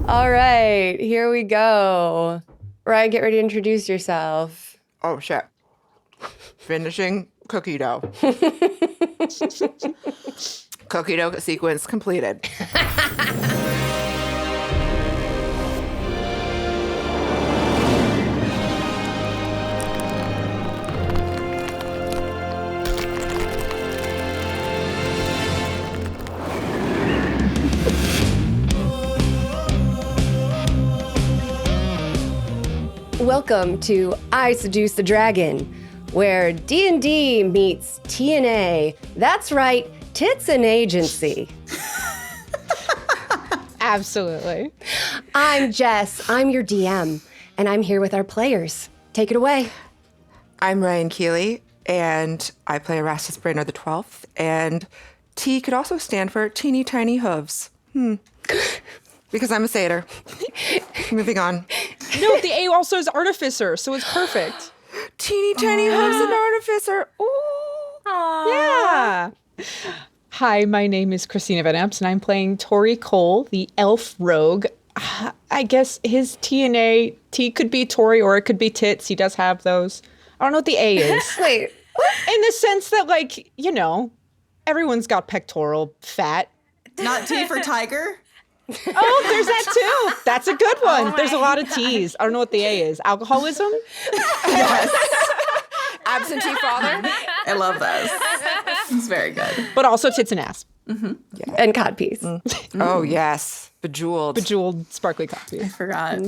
All right, here we go. Ryan, get ready to introduce yourself. Oh, shit. Finishing cookie dough. Cookie dough sequence completed. Welcome to I Seduce the Dragon, where D&D meets TNA. That's right, tits and agency. Absolutely. I'm Jess, I'm your DM, and I'm here with our players. Take it away. I'm Ryan Keely, and I play Erastus Brainerd the 12th, and T could also stand for teeny tiny hooves. Because I'm a satyr. Moving on. No, the A also is artificer, so it's perfect. Teeny tiny hooves and artificer. Ooh. Yeah. Hi, my name is Cristina Van Epps, and I'm playing Tohri Cole, the elf rogue. I guess his TNA, T could be Tohri or it could be tits. He does have those. I don't know what the A is. Wait, In the sense that, like, you know, everyone's got pectoral fat. Not T for tiger? Oh, there's that too. That's a good one. There's a lot of T's. I don't know what the A is. Alcoholism? Yes. Absentee father. I love those. It's very good. But also tits and ass. and codpiece. Oh, yes. Bejeweled. Bejeweled, sparkly coffee. I forgot.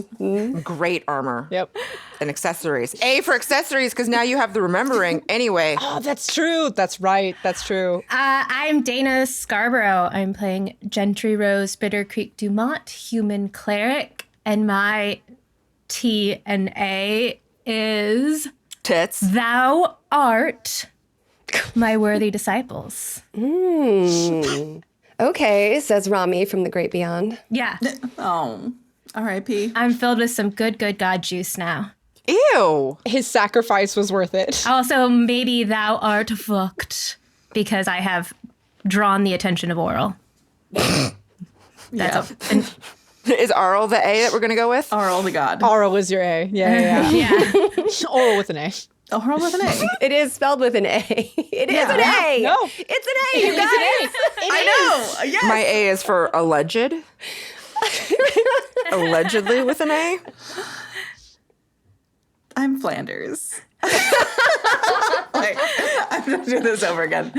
Great armor. Yep. And accessories. A for accessories, because now you have the remembering. Anyway. Oh, that's true. That's right. That's true. I'm Dana Scarborough. I'm playing Gentry Rose Bitter Creek Dumont, human cleric, and my T and A is Tits. Thou art my worthy disciples. Okay, says Rami from the Great Beyond. Yeah, Oh, R.I.P. I'm filled with some good God juice now. Ew. His sacrifice was worth it. Also, maybe thou art fucked because I have drawn the attention of Oral. That's Is Arl the A that we're going to go with? Oral the god. Oral is your A. Yeah. yeah. Oral with an A. Oral with an A. It is spelled with an A. It is an A. No. It's an A, you guys. I know. Yes. My A is for alleged. Allegedly with an A. I'm Flanders. Wait, I'm going to do this over again.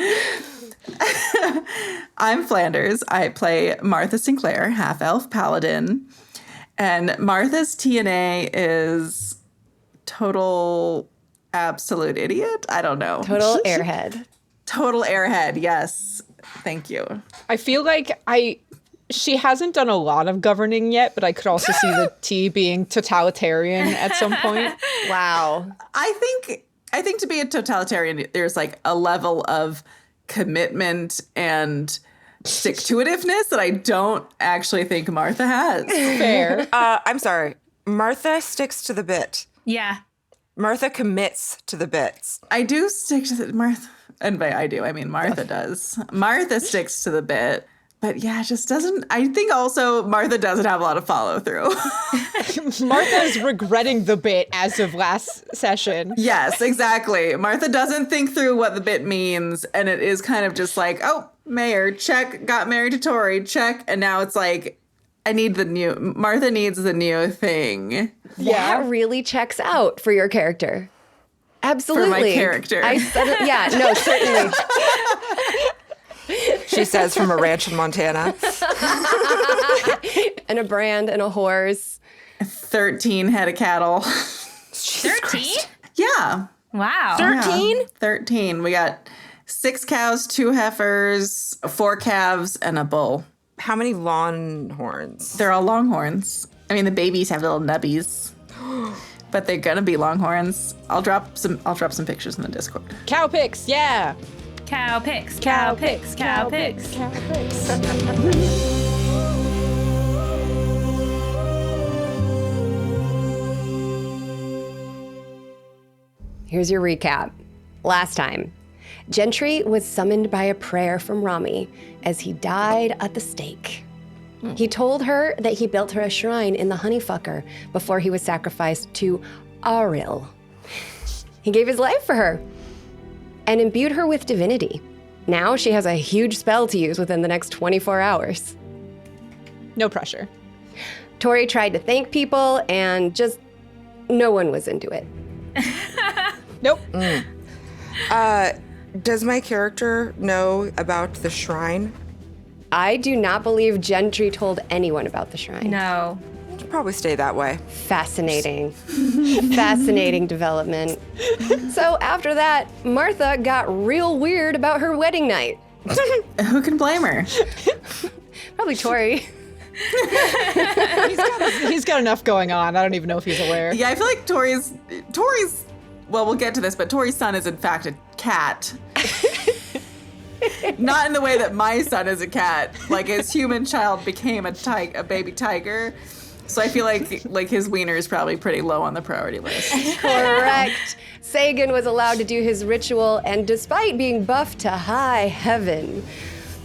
I'm Flanders. I play Martha Sinclair, half-elf paladin. And Martha's TNA is total absolute idiot. I don't know. Total airhead. Total airhead. Yes. Thank you. I feel like she hasn't done a lot of governing yet, but I could also see the T being totalitarian at some point. Wow. I think to be a totalitarian, there's like a level of commitment and stick-to-itiveness that I don't actually think Martha has. Fair. I'm sorry. Martha sticks to the bit. Yeah. Martha commits to the bits. I do stick to the Martha, and by I do, I mean Martha does. Martha sticks to the bit, but yeah, just doesn't. I think also Martha doesn't have a lot of follow through. Martha is regretting the bit as of last session. Yes, exactly. Martha doesn't think through what the bit means, and it is kind of just like, oh, mayor, check, got married to Tohri, check, and now it's like, Martha needs the new thing. That really checks out for your character. Absolutely. For my character. I said it, yeah, no, certainly. She says from a ranch in Montana. And a brand and a horse. 13 head of cattle. 13? Yeah. Wow. 13? Yeah, 13. We got 6 cows, 2 heifers, 4 calves, and a bull. How many longhorns? They're all longhorns. I mean, the babies have little nubbies, but they're gonna be longhorns. I'll drop some pictures in the Discord. Cow pics, yeah. Cow pics, cow pics, cow pics. Cow pics. Here's your recap. Last time, Gentry was summoned by a prayer from Rami as he died at the stake. He told her that he built her a shrine in the Honeyfucker before he was sacrificed to Aril. He gave his life for her and imbued her with divinity. Now she has a huge spell to use within the next 24 hours. No pressure. Tohri tried to thank people and just no one was into it. Nope. Does my character know about the shrine? I do not believe Gentry told anyone about the shrine. No. Should probably stay that way. Fascinating. Fascinating development. So after that, Martha got real weird about her wedding night. Who can blame her? Probably Tohri. He's got enough going on. I don't even know if he's aware. Yeah, I feel like Tohri's, well, we'll get to this, but Tohri's son is in fact a cat. Not in the way that my son is a cat. Like his human child became a baby tiger. So I feel like his wiener is probably pretty low on the priority list. Correct. Sagan was allowed to do his ritual, and despite being buffed to high heaven,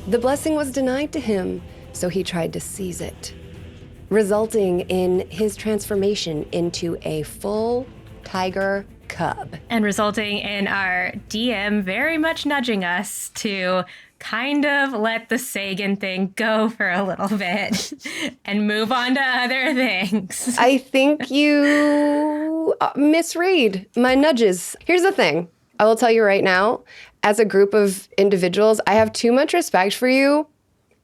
the blessing was denied to him, so he tried to seize it, resulting in his transformation into a full tiger cub. And resulting in our DM very much nudging us to kind of let the Sagan thing go for a little bit and move on to other things. I think you misread my nudges. Here's the thing. I will tell you right now, as a group of individuals, I have too much respect for you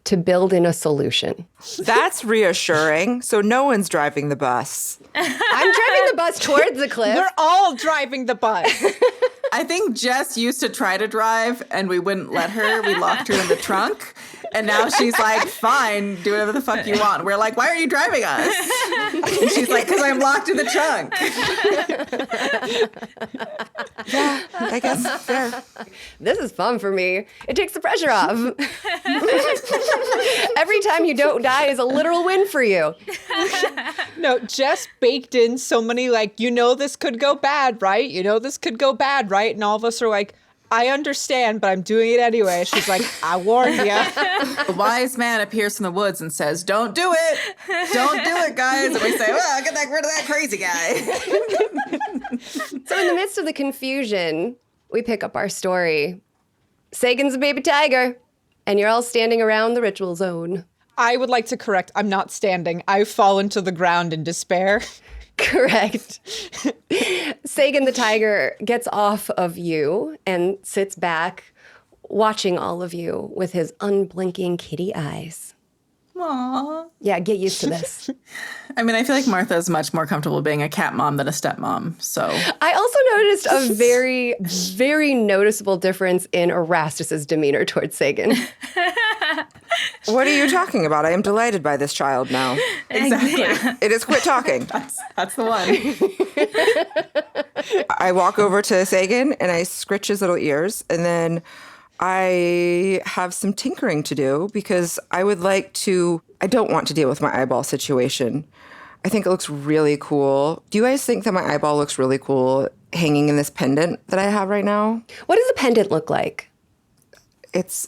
to build in a solution. That's reassuring. So no one's driving the bus. I'm driving the bus towards the cliff. We're all driving the bus. I think Jess used to try to drive and we wouldn't let her. We locked her in the trunk. And now she's like, fine, do whatever the fuck you want. We're like, why are you driving us? And she's like, because I'm locked in the trunk. Yeah, I guess fair. This is fun for me. It takes the pressure off. Every time you don't die is a literal win for you. No, Jess baked in so many, like, this could go bad, right? This could go bad, right? And all of us are like, I understand, but I'm doing it anyway. She's like, I warned you. A wise man appears from the woods and says, don't do it. Don't do it, guys. And we say, well, get rid of that crazy guy. So in the midst of the confusion, we pick up our story. Sagan's a baby tiger, and you're all standing around the ritual zone. I would like to correct, I'm not standing. I've fallen to the ground in despair. Correct. Sagan the tiger gets off of you and sits back, watching all of you with his unblinking kitty eyes. Aww. Yeah, get used to this. I mean, I feel like Martha's much more comfortable being a cat mom than a stepmom, so. I also noticed a very, very noticeable difference in Erastus's demeanor towards Sagan. What are you talking about? I am delighted by this child now. Exactly. It is quit talking. That's the one. I walk over to Sagan and I scritch his little ears, and then I have some tinkering to do because I don't want to deal with my eyeball situation. I think it looks really cool. Do you guys think that my eyeball looks really cool hanging in this pendant that I have right now? What does a pendant look like? It's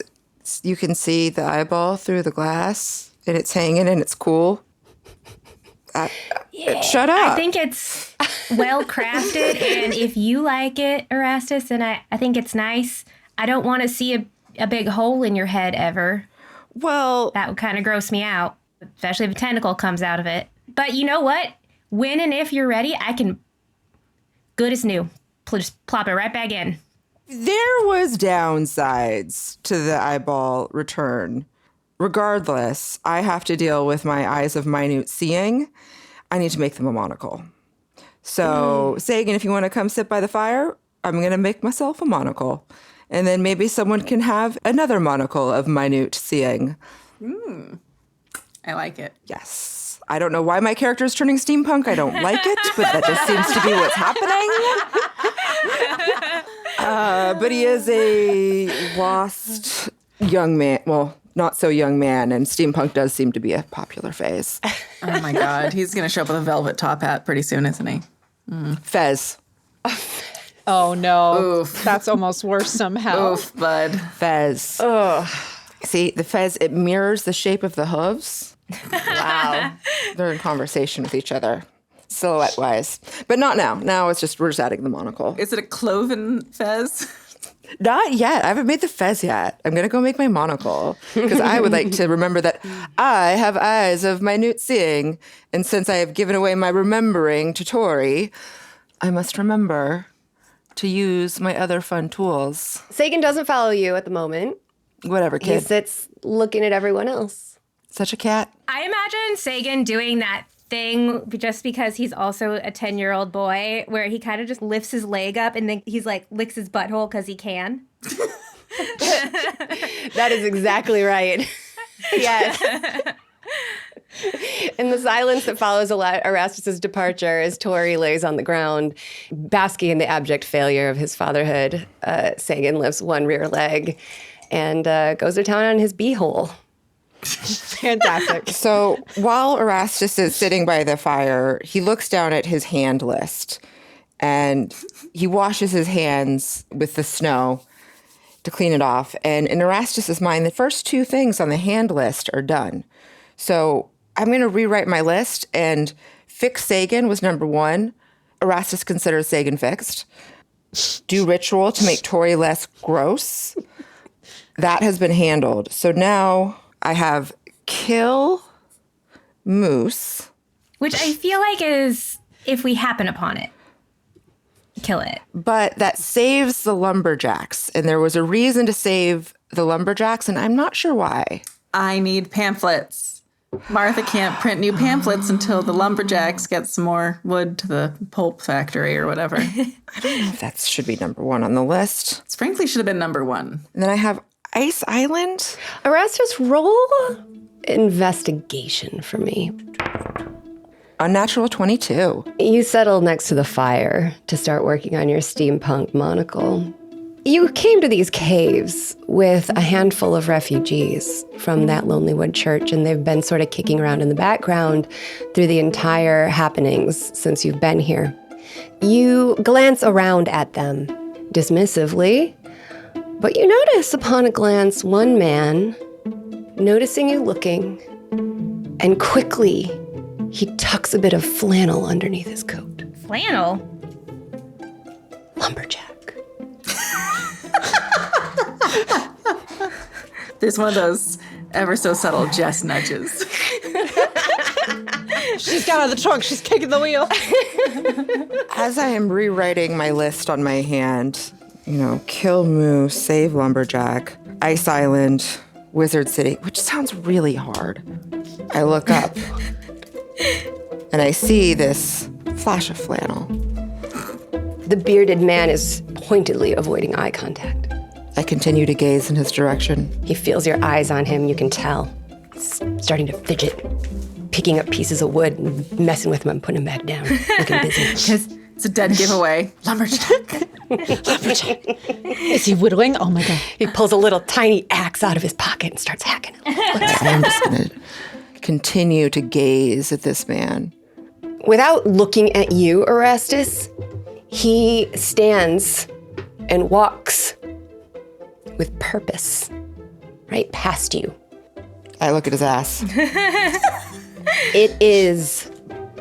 you can see the eyeball through the glass and it's hanging and it's cool. Shut up. I think it's well crafted, and if you like it, Erastus, and I think it's nice, I don't want to see a big hole in your head ever. Well, That would kind of gross me out, especially if a tentacle comes out of it. But you know what? When and if you're ready, I can, good as new, just plop it right back in. there was downsides to the eyeball return. Regardless, I have to deal with my eyes of minute seeing. I need to make them a monocle. So, Sagan, if you want to come sit by the fire, I'm going to make myself a monocle. And then maybe someone can have another monocle of minute seeing. I like it. Yes. I don't know why my character is turning steampunk. I don't like it, but that just seems to be what's happening. But he is a lost young man. Well, not so young man, and steampunk does seem to be a popular phase. Oh my God. He's going to show up with a velvet top hat pretty soon, isn't he? Fez. Oh no, Oof. that's almost worse somehow. Oof, bud. Fez. See, the fez, it mirrors the shape of the hooves. Wow. They're in conversation with each other, silhouette-wise. But not now. Now it's just, we're just adding the monocle. Is it a cloven fez? Not yet. I haven't made the fez yet. I'm going to go make my monocle because I would like to remember that I have eyes of minute seeing. And since I have given away my remembering to Tohri, I must remember to use my other fun tools. Sagan doesn't follow you at the moment. Whatever, He kid. sits looking at everyone else. Such a cat. I imagine Sagan doing that thing just because he's also a 10-year-old boy where he kind of just lifts his leg up and then he's like licks his butthole because he can. That is exactly right. Yes. In the silence that follows Erastus's departure, as Tohri lays on the ground, basking in the abject failure of his fatherhood, Sagan lifts one rear leg and goes to town on his beehole. Fantastic. So while Erastus is sitting by the fire, he looks down at his hand list and he washes his hands with the snow to clean it off. And in Erastus's mind, the first two things on the hand list are done. So I'm going to rewrite my list, and fix Sagan was number 1. Erastus considers Sagan fixed. Do ritual to make Tohri less gross. That has been handled. So now I have kill moose. Which I feel like is if we happen upon it, kill it. But that saves the lumberjacks. And there was a reason to save the lumberjacks, and I'm not sure why. I need pamphlets. Martha can't print new pamphlets until the lumberjacks get some more wood to the pulp factory or whatever. I don't know if that should be number 1 on the list. Frankly, should have been number 1. And then I have Ice Island. Erastus, roll investigation for me. Unnatural 22. You settle next to the fire to start working on your steampunk monocle. You came to these caves with a handful of refugees from that Lonely Wood Church, and they've been sort of kicking around in the background through the entire happenings since you've been here. You glance around at them dismissively, but you notice upon a glance one man noticing you looking, and quickly he tucks a bit of flannel underneath his coat. Flannel? Lumberjack. There's one of those ever so subtle Jess nudges. She's got out of the trunk. She's kicking the wheel. As I am rewriting my list on my hand, kill moose, save lumberjack, Ice Island, Wizard City, which sounds really hard. I look up and I see this flash of flannel. The bearded man is pointedly avoiding eye contact. I continue to gaze in his direction. He feels your eyes on him, you can tell. He's starting to fidget, picking up pieces of wood and messing with them and putting them back down, looking busy. Because it's a dead giveaway. Lumberjack. Is he whittling? Oh my God. He pulls a little tiny axe out of his pocket and starts hacking it. I'm just going to continue to gaze at this man. Without looking at you, Erastus, he stands and walks with purpose right past you. I look at his ass. It is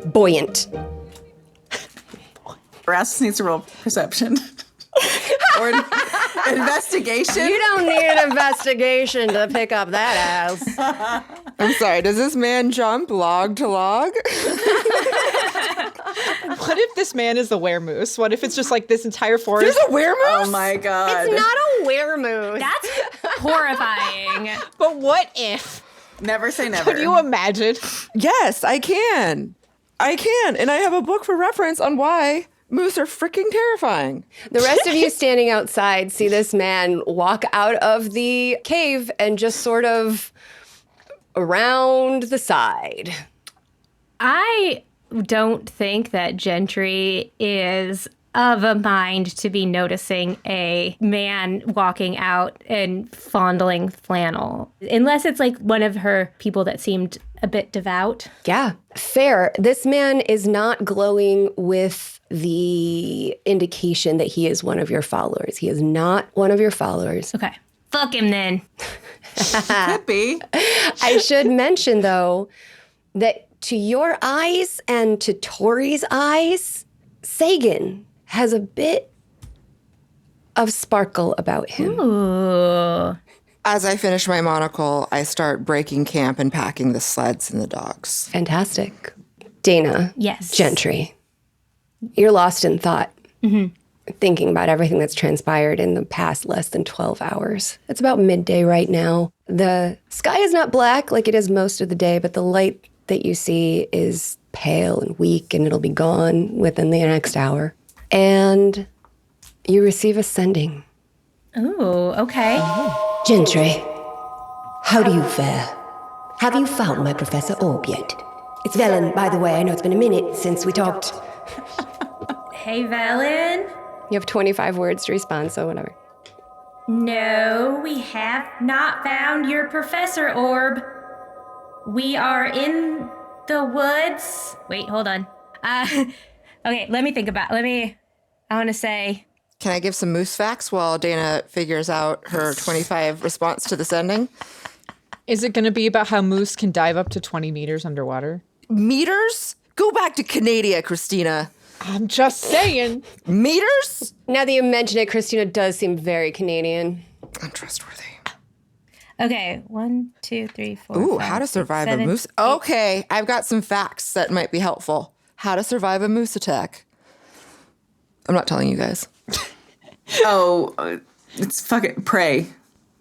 buoyant. Erastus needs to roll perception. Or investigation. You don't need an investigation to pick up that ass. I'm sorry, does this man jump log to log? What if this man is the weremoose? What if it's just like this entire forest? There's a weremoose? Oh my God. It's not a weremoose. That's horrifying. But what if? Never say never. Can you imagine? Yes, I can. And I have a book for reference on why moose are freaking terrifying. The rest of you standing outside see this man walk out of the cave and just sort of around the side. I don't think that Gentry is of a mind to be noticing a man walking out and fondling flannel. Unless it's like one of her people that seemed a bit devout. Yeah, fair. This man is not glowing with the indication that he is one of your followers. He is not one of your followers. Okay. Fuck him then. Could be. I should mention, though, that to your eyes and to Tohri's eyes, Sagan has a bit of sparkle about him. Ooh. As I finish my monocle, I start breaking camp and packing the sleds and the dogs. Fantastic. Dana. Yes. Gentry. You're lost in thought, thinking about everything that's transpired in the past less than 12 hours. It's about midday right now. The sky is not black like it is most of the day, but the light that you see is pale and weak, and it'll be gone within the next hour. And you receive a sending. Ooh, okay. Gentry, how do you fare? Have you found my Professor Orb yet? It's Velen, by the way. I know it's been a minute since we talked. Hey, Velen. You have 25 words to respond, so whatever. No, we have not found your Professor Orb. We are in the woods. Wait, hold on. Okay, let me think about. I want to say. Can I give some moose facts while Dana figures out her 25 response to the sending? Is it going to be about how moose can dive up to 20 meters underwater? Meters? Go back to Canada, Cristina. I'm just saying. Meters? Now that you mention it, Cristina does seem very Canadian. Untrustworthy. Okay, 1, 2, 3, 4. Ooh, 5, how to 6, survive 7, a moose. 8. Okay, I've got some facts that might be helpful. How to survive a moose attack. I'm not telling you guys. It's fucking prey.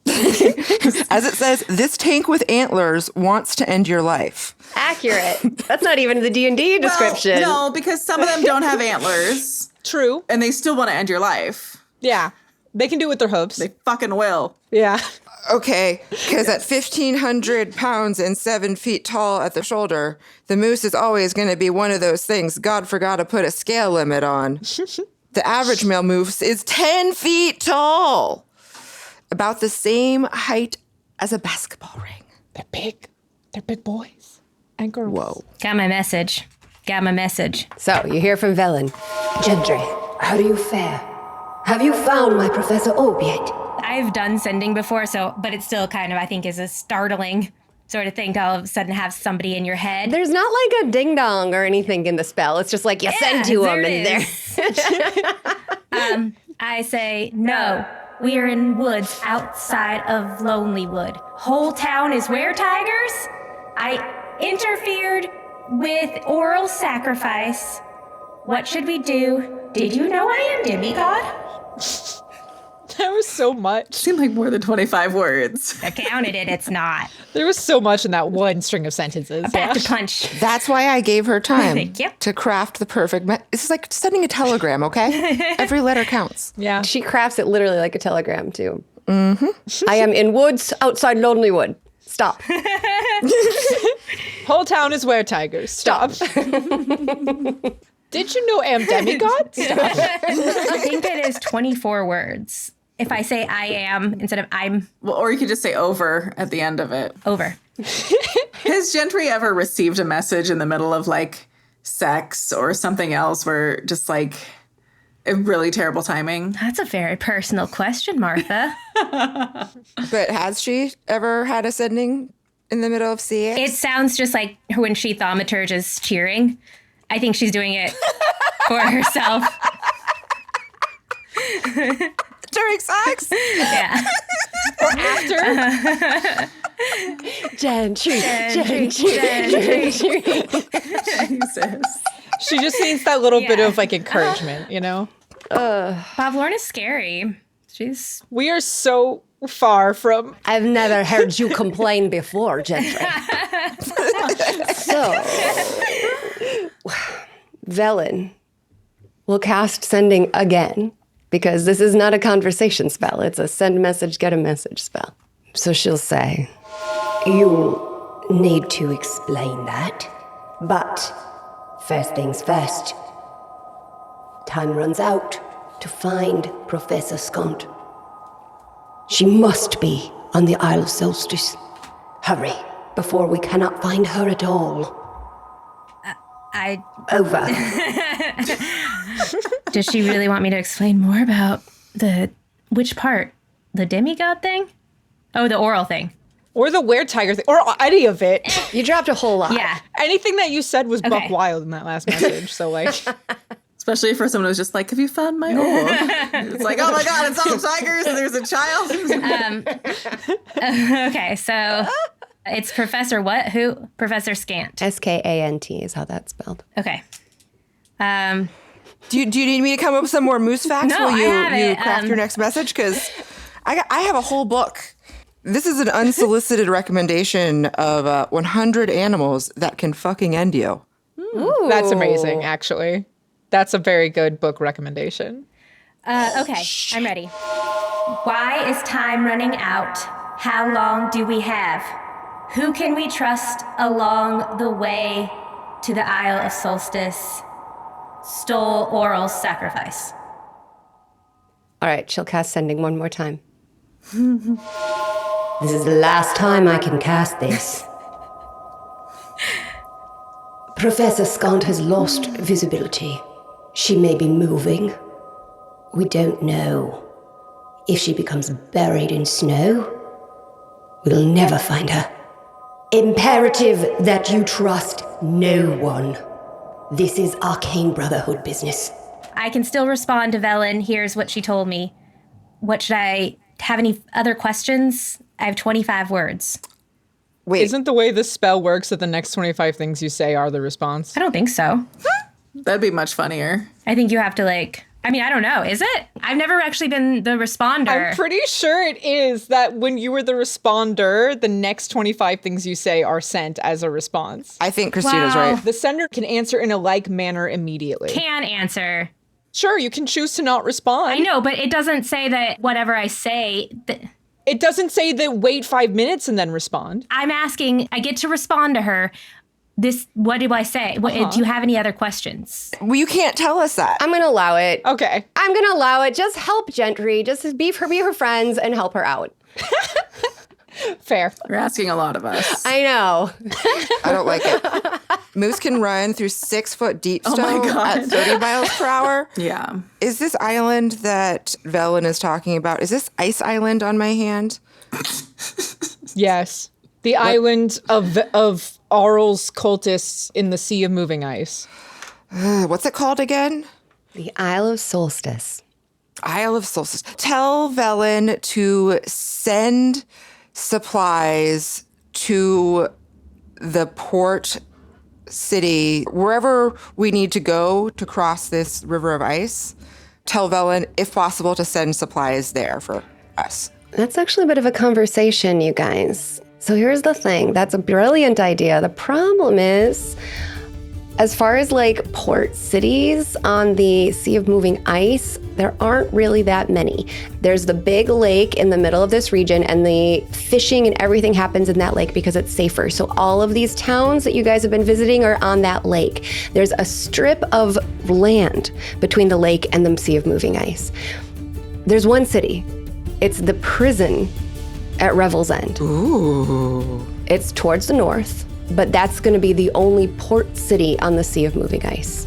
As it says, this tank with antlers wants to end your life. Accurate. That's not even the D&D description. Well, no, because some of them don't have antlers, True. and they still want to end your life. Yeah. They can do it with their hooves. They fucking will. Yeah. Okay, because at 1,500 pounds and 7 feet tall at the shoulder, the moose is always going to be one of those things God forgot to put a scale limit on. The average male moose is 10 feet tall, about the same height as a basketball ring. They're big. They're big boys and girls. Whoa. Got my message. So, you hear from Velen. Gentry, how do you fare? Have you found my Professor Orb yet? I've done sending before, but it still kind of, I think, is a startling sort of thing to all of a sudden have somebody in your head. There's not like a ding dong or anything in the spell. It's just like you send to them and they're. I say, no, we are in woods outside of Lonelywood. Whole town is where, tigers? I interfered with oral sacrifice. What should we do? Did you know I am demigod? There was so much. Seemed like more than 25 words. I counted it, it's not. There was so much in that one string of sentences. Back to punch. That's why I gave her time Yep. to craft the perfect. This is like sending a telegram, okay? Every letter counts. Yeah. She crafts it literally like a telegram, too. Mm-hmm. I am in woods outside Lonelywood. Stop. Whole town is where, tigers. Stop. Did you know am demigod? Stop. I think it is 24 words. If I say I am instead of I'm Well, or you could just say over at the end of it. over. Has Gentry ever received a message in the middle of like sex or something else where just like really terrible timing? That's a very personal question, Martha. But has she ever had a sending in the middle of CX? It sounds just like when she thaumaturges cheering. I think she's doing it for herself. During sex? Yeah. Or after? Gentry. Jesus. She just needs that little bit of like encouragement, you know? Bob Lorne is scary. She's We are so far from. I've never heard you complain before, Gentry. So, Velen will cast sending again because this is not a conversation spell. It's a send message, get a message spell. So she'll say, You need to explain that. But first things first. Time runs out to find Professor Skunt. She must be on the Isle of Solstice. Hurry, before we cannot find her at all. Over. Does she really want me to explain more about which part? The demigod thing? Oh, the oral thing. Or the were-tiger thing, or any of it. You dropped a whole lot. Yeah. Anything that you said was buck Okay. wild in that last message. So, like, Especially for someone who's just like, have you found my orb? It's like, oh my God, it's all tigers and there's a child. Okay, so it's Professor what? Who? Professor Scant. Skant is how that's spelled. Okay. Do you need me to come up with some more moose facts No, while I have you it. craft your next message? Because I have a whole book. This is an unsolicited recommendation of 100 animals that can fucking end you. that's amazing, actually. That's a very good book recommendation. Okay, I'm ready. Why is time running out? How long do we have? Who can we trust along the way to the Isle of Solstice? Stole oral sacrifice. All right, she'll cast sending one more time. This is the last time I can cast this. Professor Scant has lost visibility. She may be moving. We don't know. If she becomes buried in snow, we'll never find her. Imperative that you trust no one. This is Arcane Brotherhood business. I can still respond to Velen. Here's what she told me. What should I have any other questions? I have 25 words. Wait, Isn't the way this spell works that the next 25 things you say are the response? I don't think so. That'd be much funnier. I think you have to I don't know. Is it? I've never actually been the responder. I'm pretty sure it is that when you were the responder, the next 25 things you say are sent as a response. I think Christina's Wow. right. The sender can answer in a like manner immediately. Can answer. Sure, you can choose to not respond. I know, but it doesn't say that whatever I say. It doesn't say that wait 5 minutes and then respond. I'm asking. I get to respond to her. What do I say? Do you have any other questions? Well, you can't tell us that. I'm going to allow it. Okay. I'm going to allow it. Just help Gentry. Just be her friends and help her out. Fair. You're asking a lot of us. I know. I don't like it. Moose can run through 6-foot deep Oh my snow God. at 30 miles per hour. Yeah. Is this island that Velen is talking about, is this Ice Island on my hand? Yes. The island of Arl's cultists in the Sea of Moving Ice. What's it called again? The Isle of Solstice. Isle of Solstice. Tell Velen to send supplies to the port city, wherever we need to go to cross this river of ice. Tell Velen, if possible, to send supplies there for us. That's actually a bit of a conversation, you guys. So here's the thing. That's a brilliant idea. The problem is, as far as port cities on the Sea of Moving Ice, there aren't really that many. There's the big lake in the middle of this region, and the fishing and everything happens in that lake because it's safer. So all of these towns that you guys have been visiting are on that lake. There's a strip of land between the lake and the Sea of Moving Ice. There's one city. It's the prison at Revel's End. Ooh. It's towards the north, but that's going to be the only port city on the Sea of Moving Ice.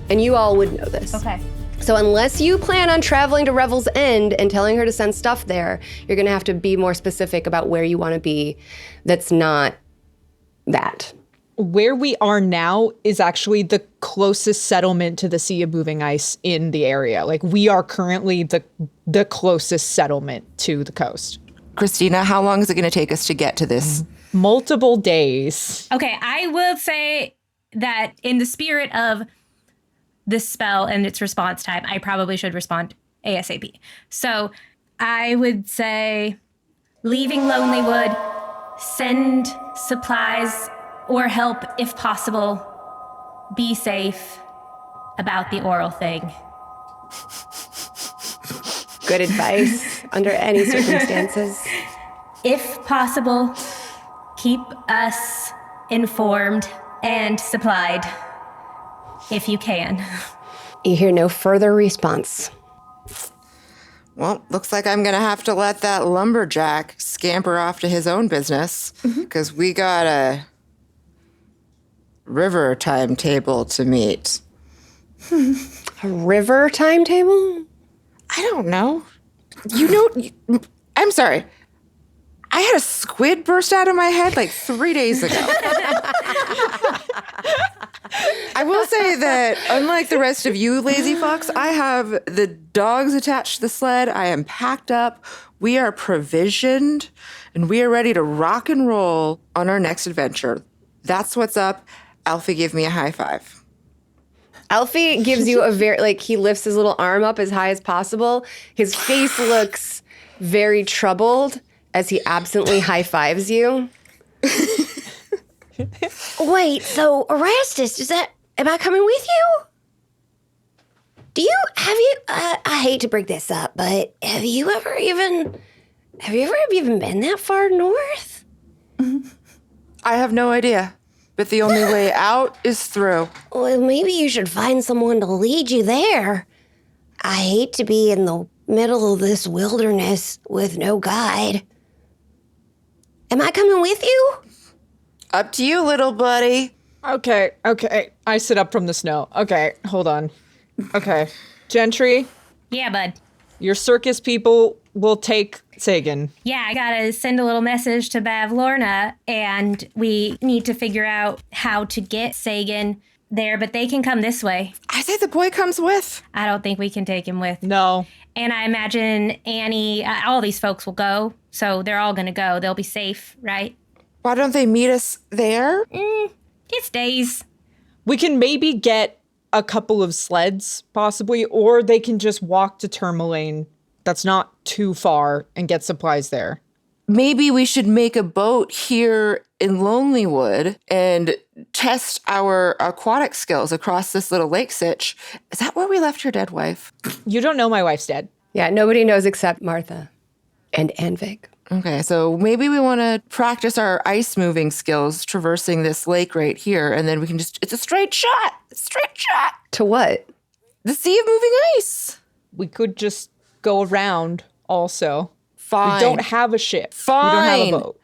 And you all would know this. Okay. So unless you plan on traveling to Revel's End and telling her to send stuff there, you're going to have to be more specific about where you want to be that's not that. Where we are now is actually the closest settlement to the Sea of Moving Ice in the area. We are currently the closest settlement to the coast. Cristina, how long is it going to take us to get to this? Multiple days. Okay, I will say that in the spirit of this spell and its response time, I probably should respond ASAP. So I would say leaving Lonelywood, send supplies or help if possible, be safe about the oral thing. Good advice under any circumstances. If possible, keep us informed and supplied if you can. You hear no further response. Well, looks like I'm going to have to let that lumberjack scamper off to his own business because we got a river timetable to meet. A river timetable? I don't know. I'm sorry. I had a squid burst out of my head like 3 days ago. I will say that unlike the rest of you lazy fucks, I have the dogs attached to the sled. I am packed up. We are provisioned, and we are ready to rock and roll on our next adventure. That's what's up. Alfie, give me a high five. Alfie gives you a very, he lifts his little arm up as high as possible. His face looks very troubled as he absently high fives you. Wait, so Erastus, am I coming with you? I hate to break this up, but have you ever even been that far north? I have no idea, but the only way out is through. Well, maybe you should find someone to lead you there. I hate to be in the middle of this wilderness with no guide. Am I coming with you? Up to you, little buddy. Okay. I sit up from the snow. Okay, hold on. Okay. Gentry, Yeah, bud. your circus people will take Sagan. Yeah, I gotta send a little message to Bav Lorna, and we need to figure out how to get Sagan there, but they can come this way. I say the boy comes with. I don't think we can take him with. No. And I imagine Annie, all these folks will go, so they're all gonna go. They'll be safe, right? Why don't they meet us there? It's days. We can maybe get a couple of sleds, possibly, or they can just walk to Tourmaline. That's not too far and get supplies there. Maybe we should make a boat here in Lonelywood and test our aquatic skills across this little lake sitch. Is that where we left your dead wife? You don't know my wife's dead. Yeah, nobody knows except Martha and Anvik. Okay, so maybe we want to practice our ice moving skills traversing this lake right here, and then we can it's a straight shot. Straight shot. To what? The sea of moving ice. We could just go around also. Fine. We don't have a ship. Fine. We don't have a boat.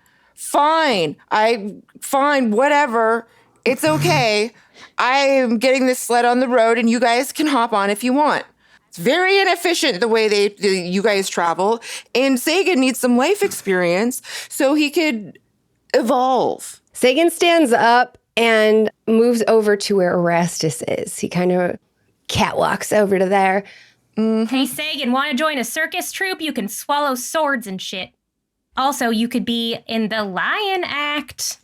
Fine, whatever. It's okay. I am getting this sled on the road, and you guys can hop on if you want. It's very inefficient the way you guys travel, and Sagan needs some life experience so he could evolve. Sagan stands up and moves over to where Erastus is. He kind of catwalks over to there. Hey, Sagan, want to join a circus troupe? You can swallow swords and shit. Also, you could be in the lion act.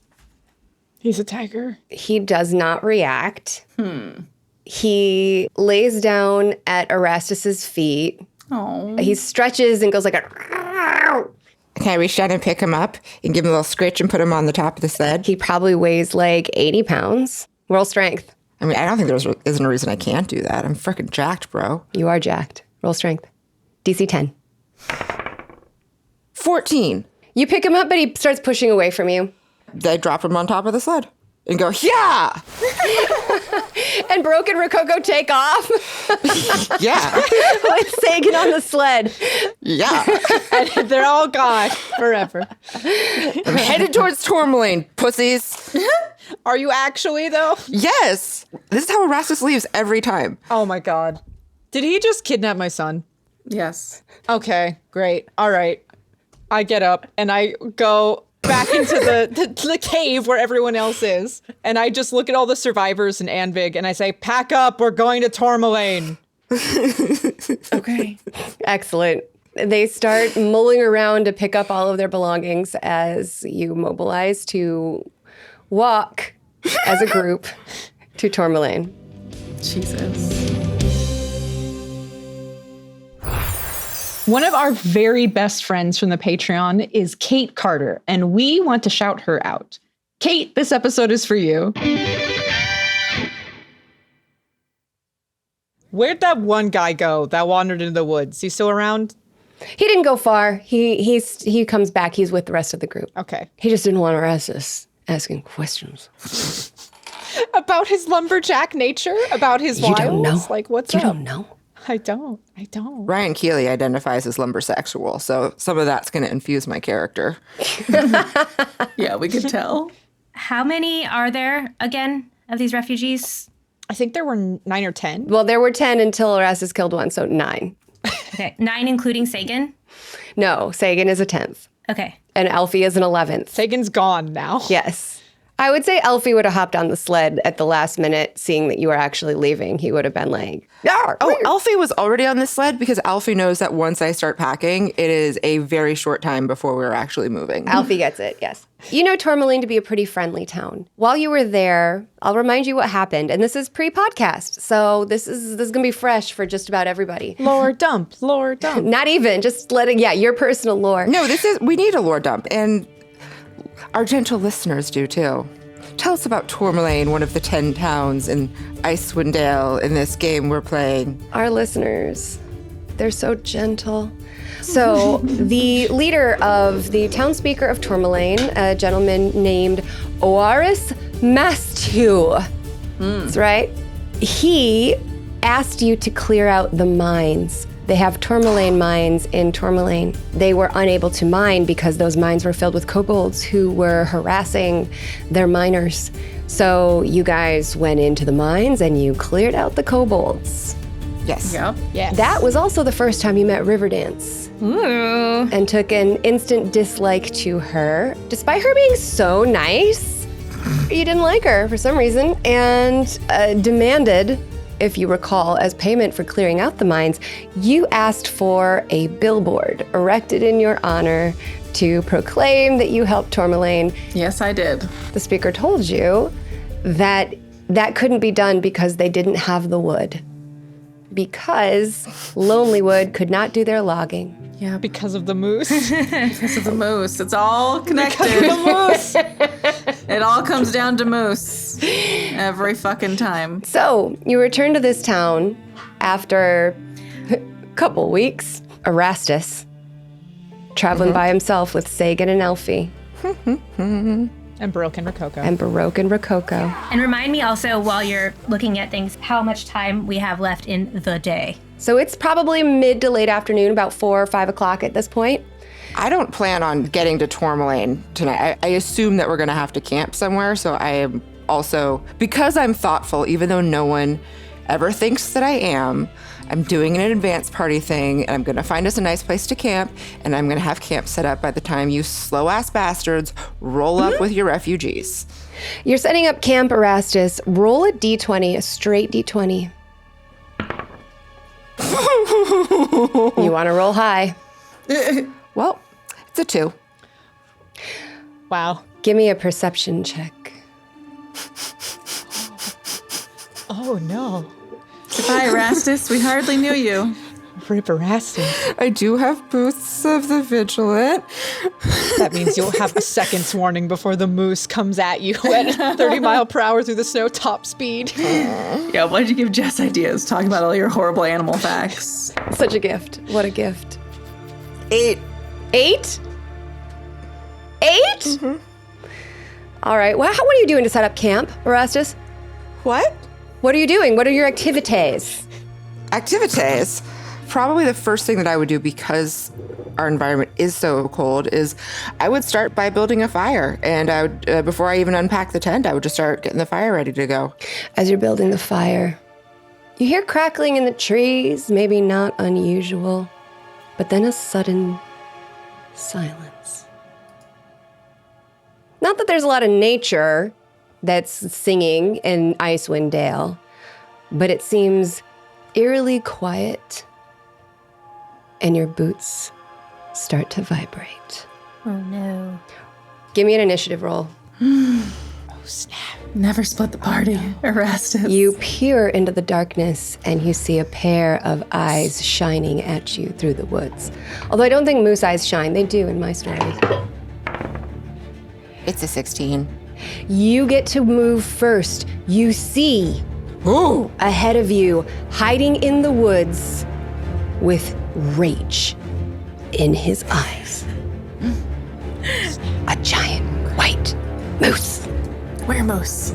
He's a tiger. He does not react. He lays down at Erastus's feet. Oh. He stretches and goes like a... Can I reach down and pick him up and give him a little scritch and put him on the top of the sled? He probably weighs like 80 pounds. Roll strength. I mean, I don't think there isn't a reason I can't do that. I'm freaking jacked, bro. You are jacked. Roll strength. DC 10. 14. You pick him up, but he starts pushing away from you. I drop him on top of the sled and go, yeah! And Broke and Rococo take off Yeah. with Sagan on the sled. Yeah. And they're all gone forever. I'm headed towards Tourmaline, pussies. Are you actually, though? Yes. This is how Erastus leaves every time. Oh, my God. Did he just kidnap my son? Yes. Okay, great. All right. I get up and I go back into the cave where everyone else is. And I just look at all the survivors and Anvig and I say, pack up, we're going to Tourmaline. Okay. Excellent. They start mulling around to pick up all of their belongings as you mobilize to walk as a group to Tourmaline. Jesus. One of our very best friends from the Patreon is Kate Carter, and we want to shout her out. Kate, this episode is for you. Where'd that one guy go that wandered into the woods? He's still around? He didn't go far. He comes back. He's with the rest of the group. Okay. He just didn't want to arrest us asking questions. About his lumberjack nature? About his You wilds? don't know. Like, what's You up? don't know. I don't. Ryan Keely identifies as lumbersexual, so some of that's going to infuse my character. Yeah, we could tell. How many are there again of these refugees? I think there were 9 or 10. Well, there were 10 until Erastus killed one, so 9. Okay, 9 including Sagan. No, Sagan is a 10th. Okay. And Elfie is an 11th. Sagan's gone now. Yes. I would say Elfie would have hopped on the sled at the last minute, seeing that you were actually leaving. He would have been like, "Yarr, Oh, weird." Alfie was already on the sled because Alfie knows that once I start packing, it is a very short time before we're actually moving. Alfie gets it, yes. You know Tourmaline to be a pretty friendly town. While you were there, I'll remind you what happened. And this is pre-podcast, so this is going to be fresh for just about everybody. Lore dump. Not even, just your personal lore. No, we need a lore dump, and our gentle listeners do too. Tell us about Tourmaline, one of the 10 towns in Icewind Dale in this game we're playing. Our listeners, they're so gentle. So the leader of the town speaker of Tourmaline, a gentleman named Oaris Mastu. That's right. He asked you to clear out the mines. They have tourmaline mines in Tourmaline. They were unable to mine because those mines were filled with kobolds who were harassing their miners. So you guys went into the mines and you cleared out the kobolds. Yes. Yep. Yes. That was also the first time you met Riverdance. Ooh. And took an instant dislike to her. Despite her being so nice, you didn't like her for some reason and demanded, if you recall, as payment for clearing out the mines, you asked for a billboard erected in your honor to proclaim that you helped Tourmaline. Yes, I did. The speaker told you that that couldn't be done because they didn't have the wood. Because Lonelywood could not do their logging. Yeah, Because of the moose. because of the moose. It's all connected. moose. It all comes down to moose every fucking time. So you return to this town after a couple weeks. Erastus, traveling by himself with Sagan and Elfie. And broken Rococo. And Baroque and Rococo. And remind me also, while you're looking at things, how much time we have left in the day. So it's probably mid to late afternoon, about 4 or 5 o'clock at this point. I don't plan on getting to Tourmaline tonight. I assume that we're going to have to camp somewhere, so I am also, because I'm thoughtful, even though no one ever thinks that I am, I'm doing an advanced party thing, and I'm going to find us a nice place to camp, and I'm going to have camp set up by the time you slow-ass bastards roll up with your refugees. You're setting up camp, Erastus. Roll a d20, a straight d20. You want to roll high. Well, it's a 2. Wow. Give me a perception check. Oh, no. Goodbye, Erastus. We hardly knew you. Rip Erastus. I do have boosts of the vigilant. That means you'll have a second's warning before the moose comes at you at 30 mile per hour through the snow, top speed. Yeah, why'd you give Jess ideas talking about all your horrible animal facts? Such a gift. What a gift. 8. 8? 8? All right. Well, what are you doing to set up camp, Erastus? What? What are you doing? What are your activities? Activities. Probably the first thing that I would do, because our environment is so cold, is I would start by building a fire. And I would, before I even unpack the tent, I would just start getting the fire ready to go. As you're building the fire, you hear crackling in the trees, maybe not unusual, but then a sudden silence. Not that there's a lot of nature that's singing in Icewind Dale, but it seems eerily quiet, and your boots start to vibrate. Oh no. Give me an initiative roll. Never split the party, Erastus. You peer into the darkness and you see a pair of eyes shining at you through the woods. Although I don't think moose eyes shine, they do in my stories. It's a 16. You get to move first. You see ahead of you, hiding in the woods with rage in his eyes, a giant white moose. Where moose?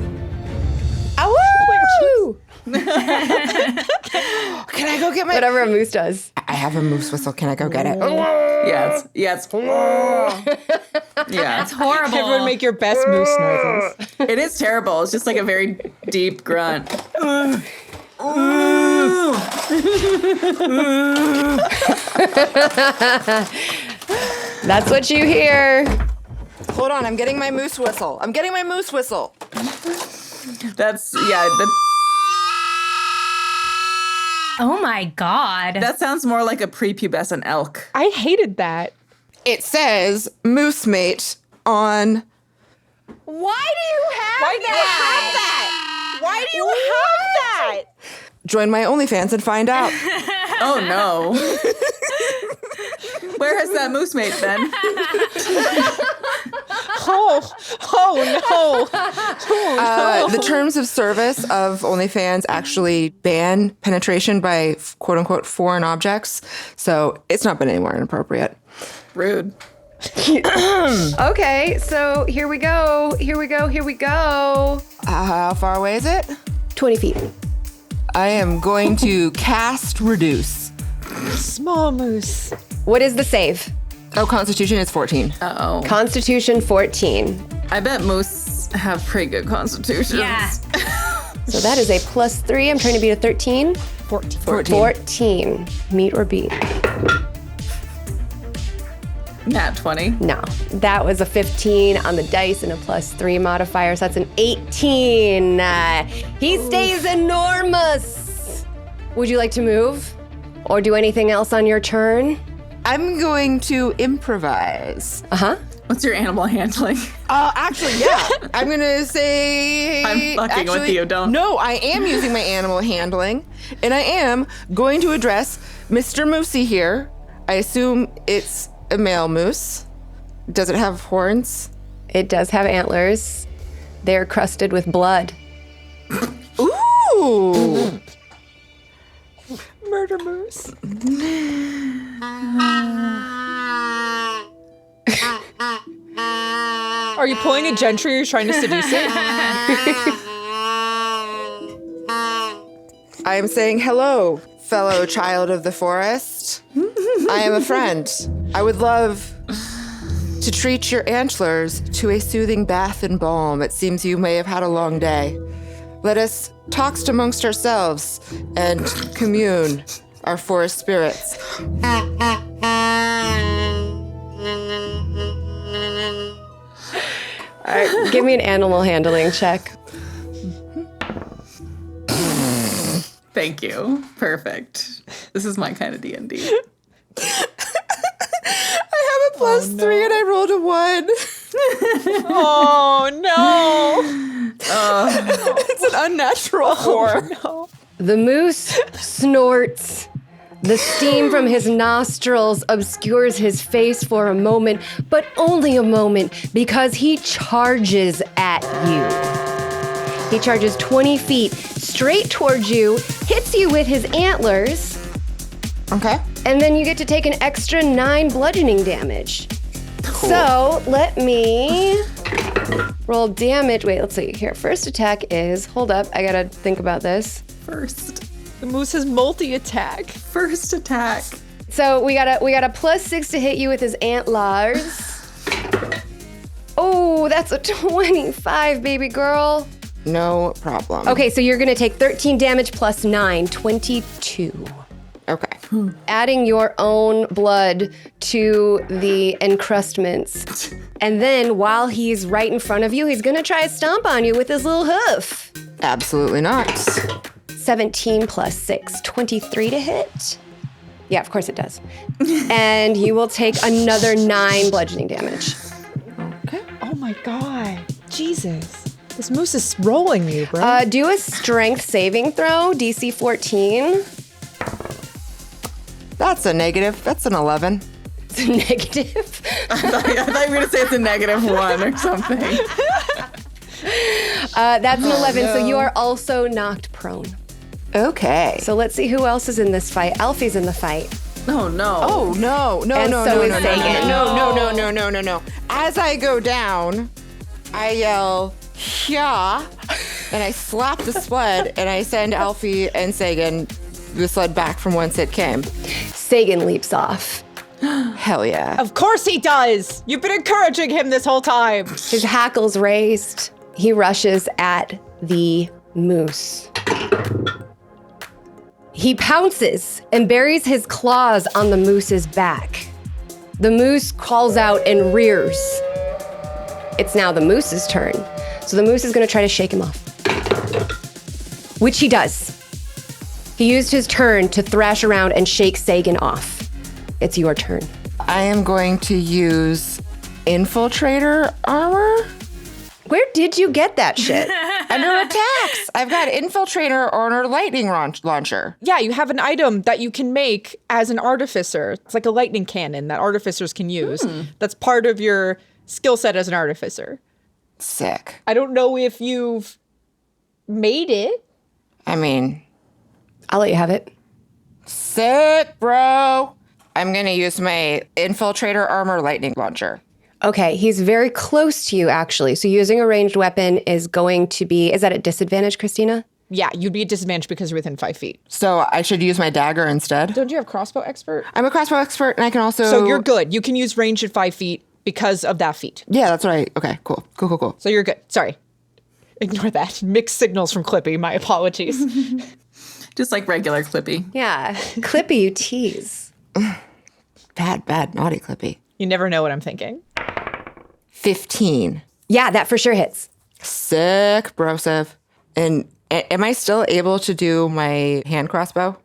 Awoo! Can I go get my... Whatever a moose does. I have a moose whistle. Can I go get it? Yes. Yes. Yeah. That's horrible. Everyone make your best moose noises. It is terrible. It's just like a very deep grunt. That's what you hear. Hold on, I'm getting my moose whistle. That's Oh my god. that sounds more like a prepubescent elk. I hated that. It says moose mate on. Why do you have that? Why do you have that? Join my OnlyFans and find out. Oh no. Where has that moose mate been? Oh no. The terms of service of OnlyFans actually ban penetration by quote unquote foreign objects. So it's not been any more inappropriate. Rude. Okay, so here we go. How far away is it? 20 feet. I am going to cast reduce. Small moose. What is the save? Oh, Constitution is 14. Uh-oh. Constitution 14. I bet moose have pretty good constitutions. Yeah. So that is a +3. I'm trying to beat a 13. 14. Meet or beat. Nat 20. No, that was a 15 on the dice and a +3 modifier, so that's an 18. He stays enormous. Would you like to move or do anything else on your turn? I'm going to improvise. What's your animal handling? Actually, yeah. I'm going to say... I'm fucking with you, don't. No, I am using my animal handling, and I am going to address Mr. Moosey here. I assume it's a male moose. Does it have horns? It does have antlers. They're crusted with blood. Ooh! Murder moose. Are you pulling a Gentry or you're trying to seduce it? I am saying hello, fellow child of the forest. I am a friend. I would love to treat your antlers to a soothing bath and balm. It seems you may have had a long day. Let us talk amongst ourselves and commune our forest spirits. All right, give me an animal handling check. Thank you. Perfect. This is my kind of D&D. I have a +3 and I rolled a 1. Oh no. It's an unnatural 4. No. The moose snorts. The steam from his nostrils obscures his face for a moment, but only a moment because he charges at you. He charges 20 feet straight towards you, hits you with his antlers, Okay. and then you get to take an extra 9 bludgeoning damage. So let me roll damage. Wait, let's see here. First attack is, hold up, I gotta think about this. First The moose has multi-attack. attack. So we got a +6 to hit you with his antlers. Oh, that's a 25, baby girl. No problem. Okay, so you're gonna take 13 damage plus 9, 22. Okay. Adding your own blood to the encrustments. And then while he's right in front of you, he's gonna try to stomp on you with his little hoof. Absolutely not. 17 plus 6, 23 to hit. Yeah, of course it does. And you will take another 9 bludgeoning damage. Oh my god. Jesus. This moose is rolling you, bro. Do a strength saving throw, DC 14. That's a negative. That's an 11. It's a negative. I thought you were going to say it's a -1 or something. That's an 11, so you are also knocked prone. Okay. So let's see who else is in this fight. Alfie's in the fight. Oh, no. Oh, no. No, And no, so no, is no, no, Sagan. no. As I go down, I yell, "Hya!" and I slap the sled and I send Alfie and Sagan the sled back from whence it came. Sagan leaps off. Hell yeah. Of course he does. You've been encouraging him this whole time. His hackles raised. He rushes at the moose. He pounces and buries his claws on the moose's back. The moose calls out and rears. It's now the moose's turn. So the moose is going to try to shake him off, which he does. He used his turn to thrash around and shake Sagan off. It's your turn. I am going to use infiltrator armor. Where did you get that shit? Under attacks. I've got infiltrator armor lightning launcher. Yeah, you have an item that you can make as an artificer. It's like a lightning cannon that artificers can use. That's part of your skill set as an artificer. Sick. I don't know if you've made it. I mean, I'll let you have it. sick, bro. I'm going to use my infiltrator armor lightning launcher. Okay, he's very close to you, actually. So using a ranged weapon is going to be, is that at disadvantage, Cristina? Yeah, you'd be at disadvantage because you're within 5 feet. So I should use my dagger instead? Don't you have crossbow expert? I'm a crossbow expert, and I can also... So you're good. You can use range at 5 feet because of that feat. Yeah, that's right. Okay, cool. Cool. So you're good. Sorry. Ignore that. Mixed signals from Clippy. My apologies. Just like regular Clippy. Yeah, Clippy, you tease. Bad, naughty Clippy. You never know what I'm thinking. 15. Yeah, that for sure hits. Sick, brosive. And am I still able to do my hand crossbow?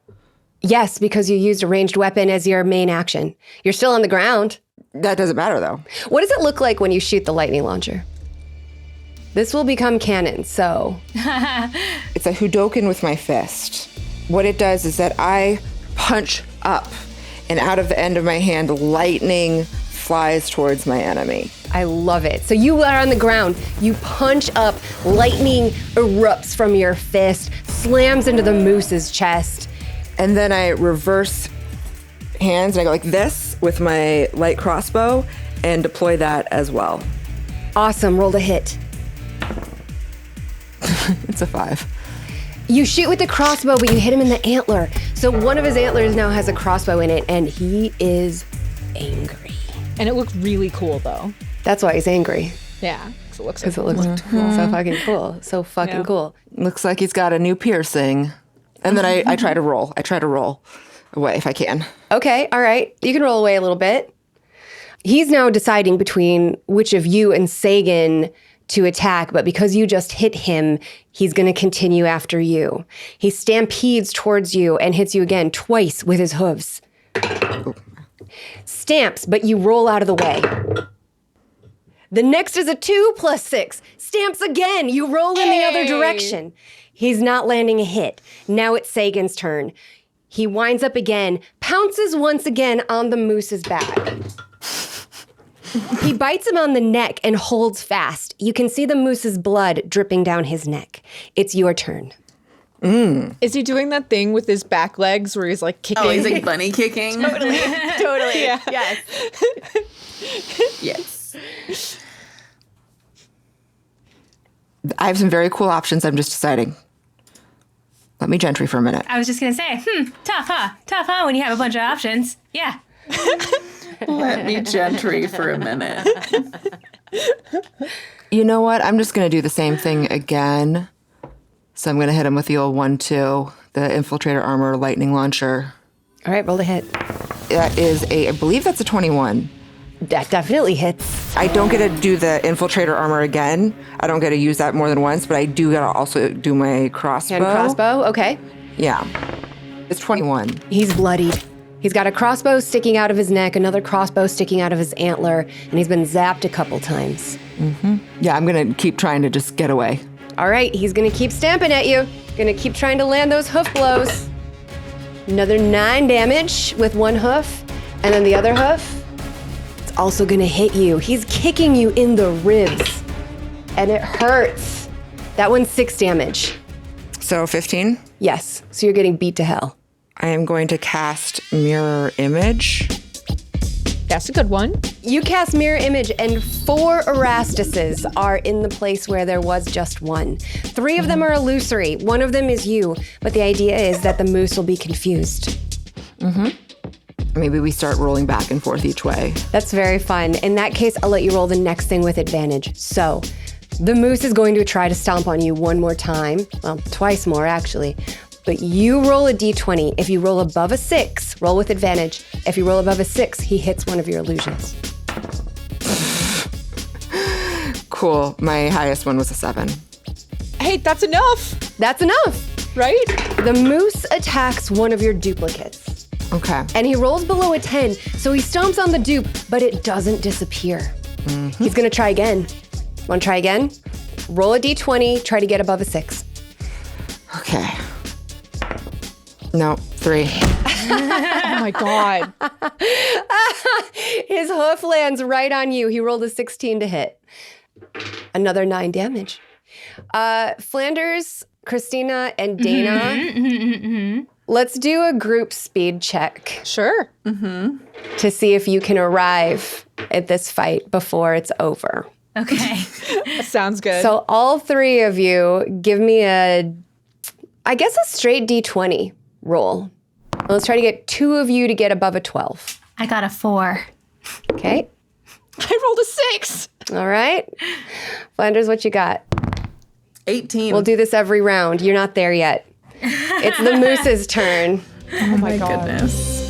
Yes, because you used a ranged weapon as your main action. You're still on the ground. That doesn't matter, though. What does it look like when you shoot the lightning launcher? This will become canon, so... It's a Hudoken with my fist. What it does is that I punch up, and out of the end of my hand, lightning flies towards my enemy. I love it. So you are on the ground. You punch up. Lightning erupts from your fist, slams into the moose's chest. And then I reverse hands, and I go like this with my light crossbow and deploy that as well. Awesome. Rolled a hit. It's a 5. You shoot with the crossbow, but you hit him in the antler. So one of his antlers now has a crossbow in it, and he is angry. And it looked really cool, though. That's why he's angry. Yeah, because it looks Because it looks so fucking cool. So fucking cool. Looks like he's got a new piercing. And then I try to roll. I try to roll away if I can. Okay, all right. You can roll away a little bit. He's now deciding between which of you and Sagan to attack, but because you just hit him, he's going to continue after you. He stampedes towards you and hits you again twice with his hooves. Stamps, but you roll out of the way. The next is a 2 + 6. Stamps again. You roll in the other direction. He's not landing a hit. Now it's Sagan's turn. He winds up again, pounces once again on the moose's back. He bites him on the neck and holds fast. You can see the moose's blood dripping down his neck. It's your turn. Is he doing that thing with his back legs where he's like kicking? Oh, he's like bunny kicking. Totally. Yeah. Yes. Yes. I have some very cool options. I'm just deciding. Let me Gentry for a minute. I was just going to say, tough, huh? Tough, huh, when you have a bunch of options. Yeah. Let me Gentry for a minute. You know what? I'm just going to do the same thing again. So I'm going to hit him with the old 1-2, the infiltrator armor lightning launcher. All right, roll a hit. That is I believe that's a 21. That definitely hits. I don't get to do the infiltrator armor again. I don't get to use that more than once, but I do get to also do my crossbow. Hand crossbow, okay. Yeah. It's 21. He's bloodied. He's got a crossbow sticking out of his neck, another crossbow sticking out of his antler, and he's been zapped a couple times. Yeah, I'm going to keep trying to just get away. All right, he's gonna keep stamping at you. Gonna keep trying to land those hoof blows. Another 9 damage with one hoof, and then the other hoof. It's also gonna hit you. He's kicking you in the ribs, and it hurts. That one's 6 damage. So 15. Yes, so you're getting beat to hell. I am going to cast Mirror Image. That's a good one. You cast Mirror Image, and 4 Erastuses are in the place where there was just one. 3 of them are illusory. 1 of them is you, but the idea is that the moose will be confused. Maybe we start rolling back and forth each way. That's very fun. In that case, I'll let you roll the next thing with advantage. So, the moose is going to try to stomp on you one more time. Well, twice more, actually. But you roll a d20. If you roll above a 6, roll with advantage. If you roll above a 6, he hits one of your illusions. Cool. My highest one was a 7. Hey, that's enough, That's enough. right? The moose attacks one of your duplicates. Okay. And he rolls below a 10, so he stomps on the dupe, but it doesn't disappear. He's gonna try again. Wanna try again? Roll a d20, try to get above a 6. Okay. No, 3. Oh my God. His hoof lands right on you. He rolled a 16 to hit. Another 9 damage. Flanders, Cristina, and Dana, let's do a group speed check Sure. to see if you can arrive at this fight before it's over. Okay. Sounds good. So all 3 of you, give me a straight d20 roll. Let's try to get 2 of you to get above a 12. I got a 4. Okay. I rolled a 6. All right. Flanders, what you got? 18. We'll do this every round. You're not there yet. It's the moose's turn. Oh my God. Goodness.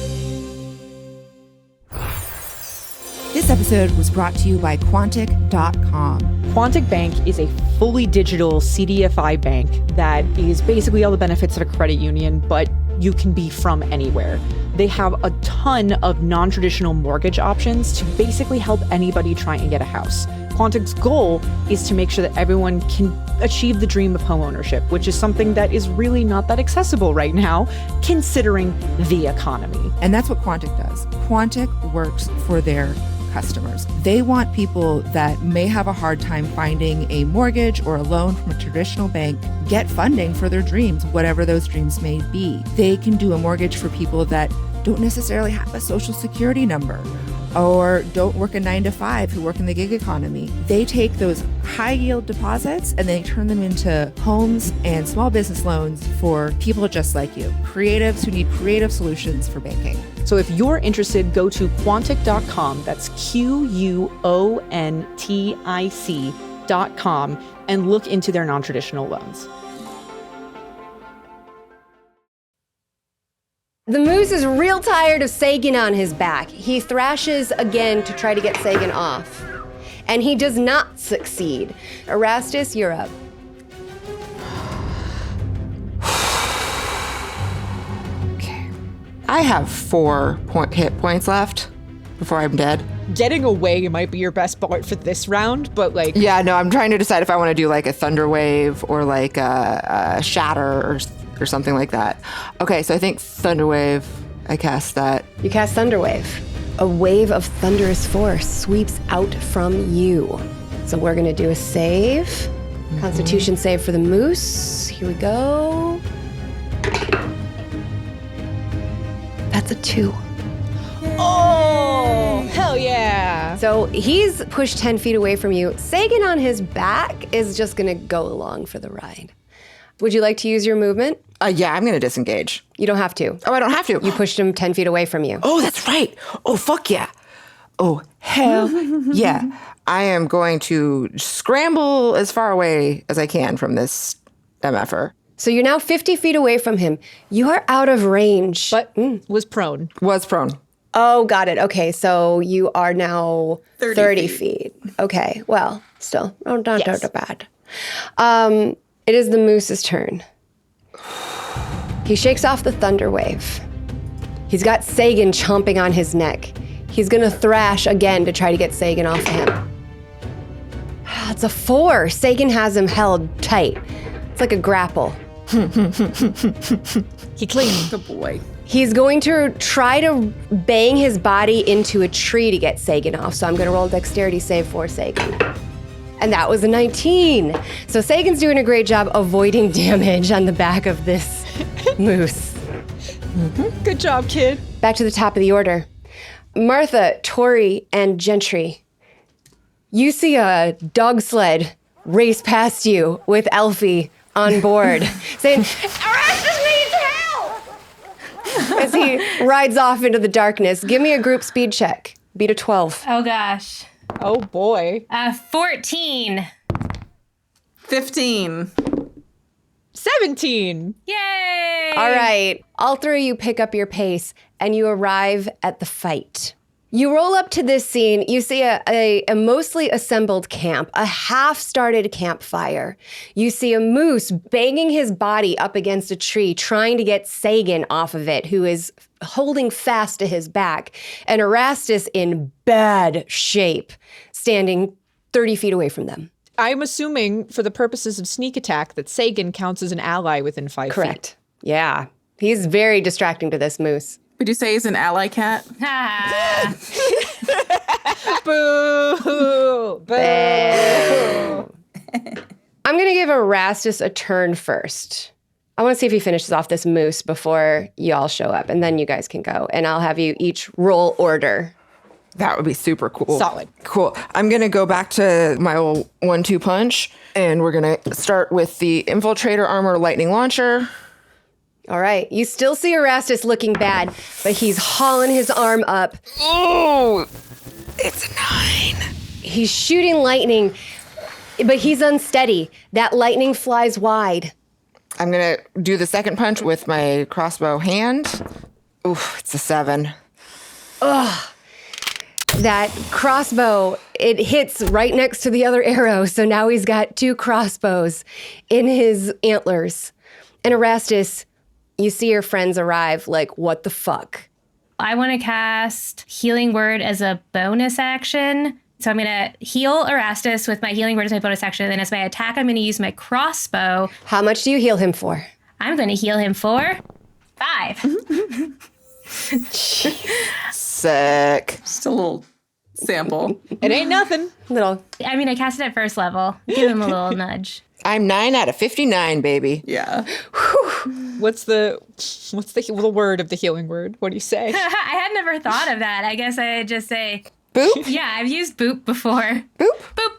This episode was brought to you by Quantic.com. Quantic Bank is a fully digital CDFI bank that is basically all the benefits of a credit union, but you can be from anywhere. They have a ton of non-traditional mortgage options to basically help anybody try and get a house. Quantic's goal is to make sure that everyone can achieve the dream of homeownership, which is something that is really not that accessible right now, considering the economy. And that's what Quantic does. Quantic works for their customers. They want people that may have a hard time finding a mortgage or a loan from a traditional bank get funding for their dreams, whatever those dreams may be. They can do a mortgage for people that don't necessarily have a social security number or don't work a 9-to-5 who work in the gig economy. They take those high yield deposits and they turn them into homes and small business loans for people just like you, creatives who need creative solutions for banking. So if you're interested, go to Quantic.com, that's QUONTIC.com, and look into their non-traditional loans. The moose is real tired of Sagan on his back. He thrashes again to try to get Sagan off. And he does not succeed. Erastus, you're up. Okay. I have 4 hit points left before I'm dead. Getting away might be your best bet for this round, but like... Yeah, no, I'm trying to decide if I want to do like a thunder wave or like a shatter or something like that. Okay, so I think thunder wave, I cast that. You cast Thunderwave. A wave of thunderous force sweeps out from you. So we're gonna do a save. Constitution save for the moose. Here we go. That's a 2. Oh, hell yeah. So he's pushed 10 feet away from you. Sagan on his back is just gonna go along for the ride. Would you like to use your movement? Yeah, I'm going to disengage. You don't have to. Oh, I don't have to. You pushed him 10 feet away from you. Oh, that's right. Oh, fuck yeah. Oh, hell yeah. I am going to scramble as far away as I can from this MFer. So you're now 50 feet away from him. You are out of range. But was prone. Was prone. Oh, got it. Okay, so you are now 30 feet. feet. Okay, well, still, not bad. It is the moose's turn. He shakes off the thunder wave. He's got Sagan chomping on his neck. He's gonna thrash again to try to get Sagan off of him. It's a 4. Sagan has him held tight. It's like a grapple. He clean. Good boy. He's going to try to bang his body into a tree to get Sagan off. So I'm gonna roll a dexterity save for Sagan. And that was a 19. So Sagan's doing a great job avoiding damage on the back of this moose. Good job, kid. Back to the top of the order. Martha, Tohri, and Gentry. You see a dog sled race past you with Elfie on board, saying, Erastus needs help! As he rides off into the darkness. Give me a group speed check. Beat a 12. Oh gosh. Oh boy. 14. 15. 17. Yay! All right, all three of you pick up your pace and you arrive at the fight. You roll up to this scene. You see a mostly assembled camp, a half-started campfire. You see a moose banging his body up against a tree, trying to get Sagan off of it, who is holding fast to his back, and Erastus in bad shape, standing 30 feet away from them. I'm assuming, for the purposes of sneak attack, that Sagan counts as an ally within 5 feet. Correct. Yeah. He's very distracting to this moose. Would you say he's an ally cat? Ah. Boo! Boo! I'm going to give Erastus a turn first. I want to see if he finishes off this moose before y'all show up, and then you guys can go. And I'll have you each roll order. That would be super cool. Solid. Cool. I'm going to go back to my old 1-2 punch, and we're going to start with the Infiltrator Armor Lightning Launcher. All right. You still see Erastus looking bad, but he's hauling his arm up. Oh, it's a 9. He's shooting lightning, but he's unsteady. That lightning flies wide. I'm going to do the second punch with my crossbow hand. Oof, it's a 7. That crossbow, it hits right next to the other arrow, so now he's got 2 crossbows in his antlers. And Erastus, you see your friends arrive, like, what the fuck? I want to cast Healing Word as a bonus action. So I'm going to heal Erastus with my Healing Word as my bonus action. And then as my attack, I'm going to use my crossbow. How much do you heal him for? I'm going to heal him for 5. Sick. Just a little sample. It ain't nothing. Little. I mean, I cast it at first level. Give him a little nudge. I'm 9 out of 59, baby. Yeah. What's the word of the healing word? What do you say? I had never thought of that. I guess I'd just say, Boop. yeah, I've used boop before. Boop. Boop.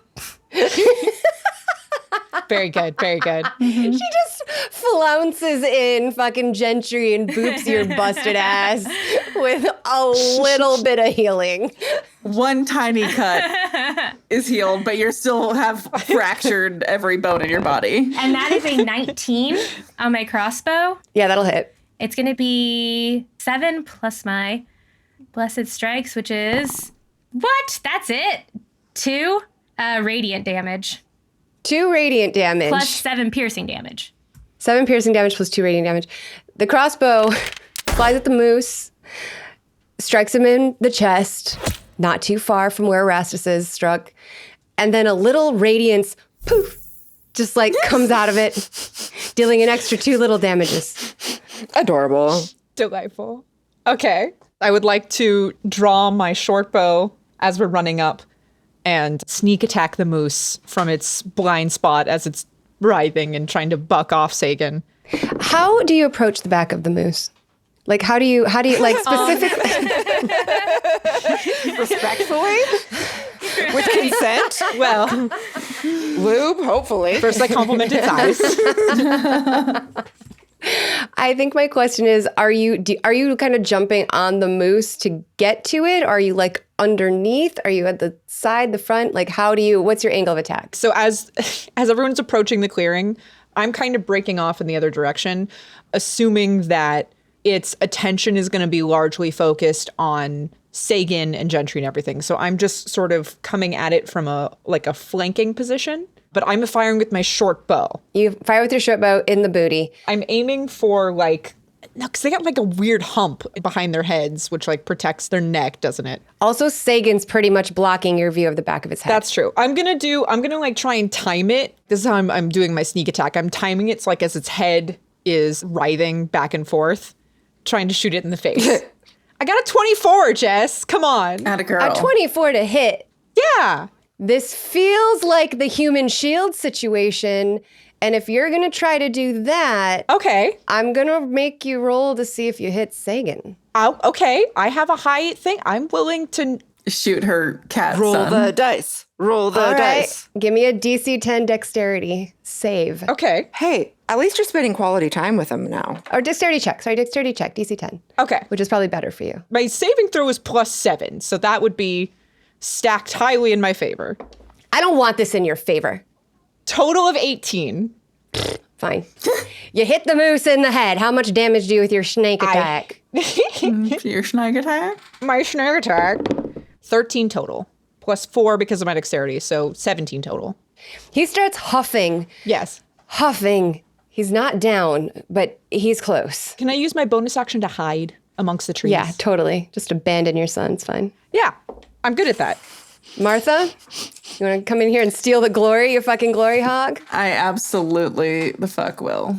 Very good. Very good. She just flounces in fucking Gentry and boops your busted ass with a little bit of healing. One tiny cut is healed, but you still have fractured every bone in your body. And that is a 19 on my crossbow. Yeah, that'll hit. It's going to be 7 plus my Blessed Strikes, which is... What? That's it? 2 radiant damage. 2 radiant damage. Plus 7 piercing damage. 7 piercing damage plus 2 radiant damage. The crossbow flies at the moose, strikes him in the chest, not too far from where Erastus is struck, and then a little radiance, poof, just like comes out of it, dealing an extra 2 little damages. Adorable. Delightful. Okay. I would like to draw my short bow as we're running up and sneak attack the moose from its blind spot as it's writhing and trying to buck off Sagan. How do you approach the back of the moose? Like, how do you like specifically? Respectfully? With consent? Well, Lube, hopefully. first I compliment its eyes. I think my question is, are you kind of jumping on the moose to get to it? Or are you like underneath? Are you at the side, the front? Like, what's your angle of attack? So as everyone's approaching the clearing, I'm kind of breaking off in the other direction, assuming that its attention is going to be largely focused on Sagan and Gentry and everything. So I'm just sort of coming at it from a flanking position, but I'm firing with my short bow. You fire with your short bow in the booty. I'm aiming for because they got like a weird hump behind their heads, which like protects their neck, doesn't it? Also, Sagan's pretty much blocking your view of the back of his head. That's true. I'm gonna like try and time it. This is how I'm doing my sneak attack. I'm timing it so like as its head is writhing back and forth, trying to shoot it in the face. I got a 24, Jess. Come on. Atta girl. A 24 to hit. Yeah. This feels like the human shield situation. And if you're going to try to do that, Okay. I'm going to make you roll to see if you hit Sagan. Okay. I have a high thing. I'm willing to. Shoot her cat Roll son. the dice. Roll the All right. dice. Give me a DC 10 dexterity save. Okay. Hey, at least you're spending quality time with him now. Or dexterity check. Sorry, dexterity check. DC 10. Okay. Which is probably better for you. My saving throw is +7, so that would be stacked highly in my favor. I don't want this in your favor. Total of 18. Fine. You hit the moose in the head. How much damage do you with your snake attack? Your snag attack? My snare attack, 13 total, plus 4 because of my dexterity, so 17 total. He starts huffing. Yes. Huffing. He's not down, but he's close. Can I use my bonus action to hide amongst the trees? Yeah, totally. Just abandon your son. It's fine. Yeah, I'm good at that. Martha, you want to come in here and steal the glory, you fucking glory hog? I absolutely the fuck will.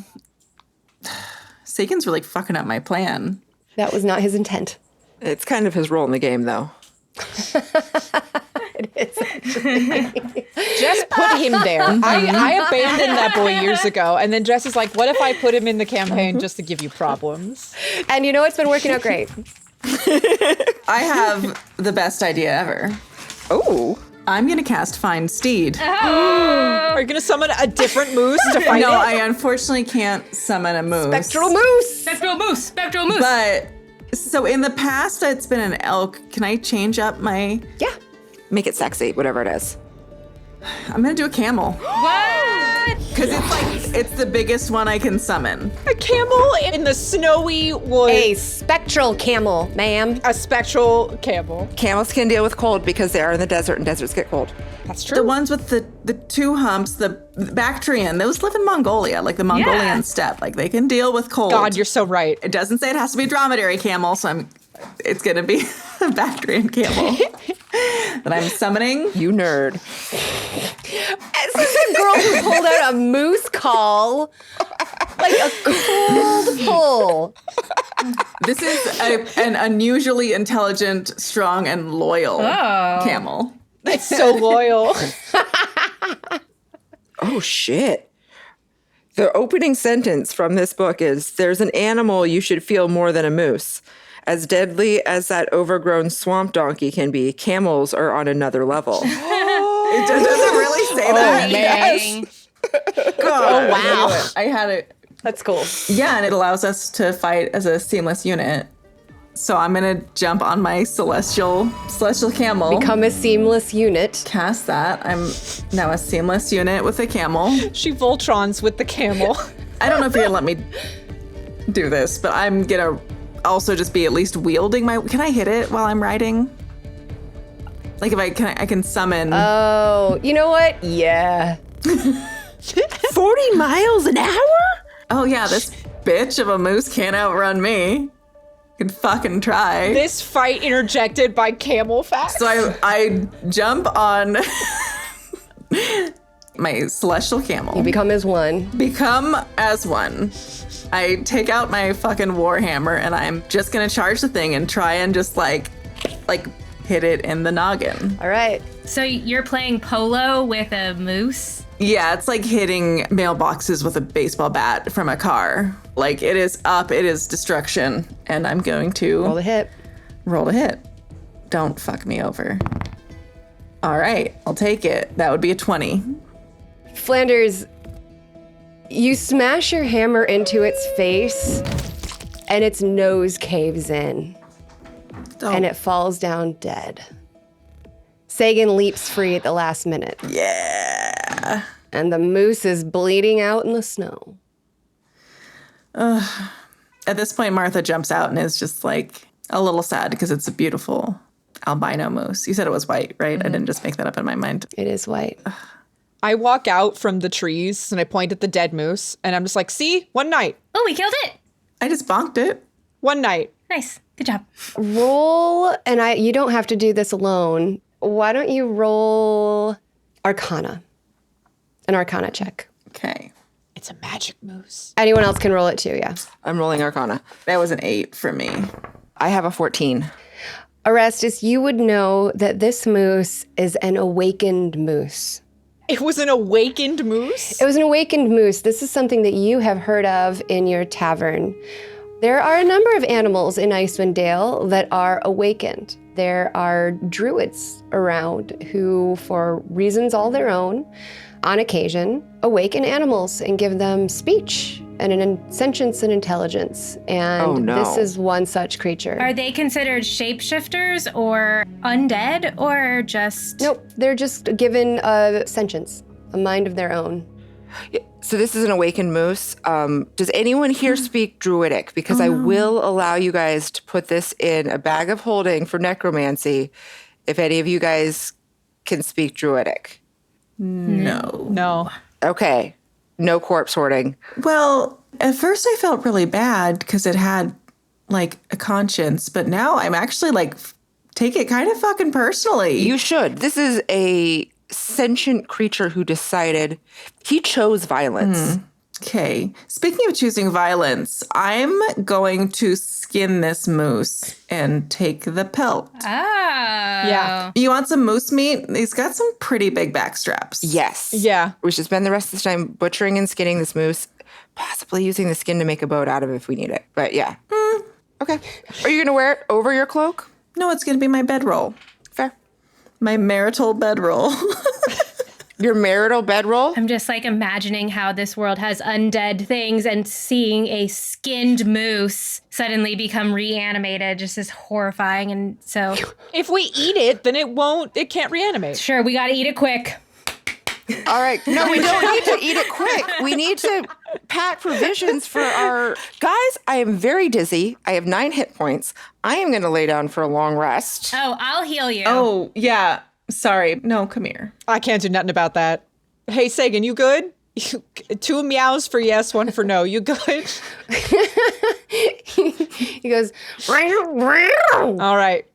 Sagan's really fucking up my plan. That was not his intent. It's kind of his role in the game, though. It is actually. Jess put him there. I abandoned that boy years ago, and then Jess is like, what if I put him in the campaign just to give you problems? And you know, it's been working out great. I have the best idea ever. Oh. I'm going to cast Find Steed. Are you going to summon a different moose to fight No, it? I unfortunately can't summon a moose. Spectral moose! Spectral moose! Spectral moose! But, so in the past, it's been an elk. Can I change up my... Yeah. Make it sexy, whatever it is. I'm going to do a camel. What? Because it's the biggest one I can summon. A camel in the snowy woods. A spectral camel, ma'am. A spectral camel. Camels can deal with cold because they are in the desert and deserts get cold. That's true. The ones with the two humps, the Bactrian, those live in Mongolia, like the Mongolian steppe. Like they can deal with cold. God, you're so right. It doesn't say it has to be a dromedary camel, so it's going to be a Bactrian camel that I'm summoning. You nerd. This is a girl who pulled out a moose call. Like a cold pull. This is an unusually intelligent, strong, and loyal camel. It's so loyal. Oh, shit. The opening sentence from this book is, there's an animal you should feel more than a moose. As deadly as that overgrown swamp donkey can be, camels are on another level. It doesn't really say that. Amazing. God, wow. I had it. That's cool. Yeah, and it allows us to fight as a seamless unit. So I'm gonna jump on my celestial camel. Become a seamless unit. Cast that. I'm now a seamless unit with a camel. She Voltrons with the camel. I don't know if you're gonna let me do this, but I'm gonna also just be at least wielding my. Can I hit it while I'm riding? Like if I can summon. Oh, you know what? Yeah. 40 miles an hour? Oh yeah, this bitch of a moose can't outrun me. Can fucking try. This fight interjected by camel facts. So I jump on my celestial camel. You become as one. Become as one. I take out my fucking warhammer and I'm just gonna charge the thing and try and just like hit it in the noggin. All right. So you're playing polo with a moose? Yeah, it's like hitting mailboxes with a baseball bat from a car. Like it is up, it is destruction, and I'm going to Roll the hit. roll a hit. Don't fuck me over. All right, I'll take it. That would be a 20. Flanders, you smash your hammer into its face, and its nose caves in, Oh, and it falls down dead. Sagan leaps free at the last minute, yeah. and the moose is bleeding out in the snow. At this point, Martha jumps out and is just like a little sad because it's a beautiful albino moose. You said it was white, right? I didn't just make that up in my mind. It is white. I walk out from the trees and I point at the dead moose and I'm just like, see, one night. Oh, we killed it! I just bonked it. One night. Nice. Good job. Roll, and you don't have to do this alone. Why don't you roll Arcana? An Arcana check. Okay. It's a magic moose. Anyone else can roll it too, yeah. I'm rolling Arcana. That was an 8 for me. I have a 14. Erastus, you would know that this moose is an awakened moose. It was an awakened moose? It was an awakened moose. This is something that you have heard of in your tavern. There are a number of animals in Icewind Dale that are awakened. There are druids around who, for reasons all their own, on occasion, awaken animals and give them speech and an sentience and intelligence. And Oh, no. this is one such creature. Are they considered shapeshifters or undead or just... Nope, they're just given a sentience, a mind of their own. So this is an awakened moose. Does anyone here speak Druidic? Because I will allow you guys to put this in a bag of holding for necromancy if any of you guys can speak Druidic. No. Okay. No corpse hoarding. Well, at first I felt really bad because it had like a conscience, but now I'm actually like take it kind of fucking personally. You should. This is a sentient creature who decided he chose violence. Okay. Speaking of choosing violence, I'm going to skin this moose and take the pelt. Oh. Yeah. You want some moose meat? He's got some pretty big back straps. Yes. Yeah. We should spend the rest of the time butchering and skinning this moose, possibly using the skin to make a boat out of if we need it. But yeah. Okay. Are you going to wear it over your cloak? No, it's going to be my bedroll. Fair. My marital bedroll. Your marital bedroll? I'm just like imagining how this world has undead things and seeing a skinned moose suddenly become reanimated just is horrifying. And so, If we eat it, then it can't reanimate. sure, we got to eat it quick. All right. No, we don't need to eat it quick. We need to pack provisions for our... Guys, I am very dizzy. I have 9 hit points. I am going to lay down for a long rest. Oh, I'll heal you. Oh, yeah. Sorry. No, come here. I can't do nothing about that. Hey, Sagan, you good? 2 meows for yes, 1 for no. You good? He goes, All right.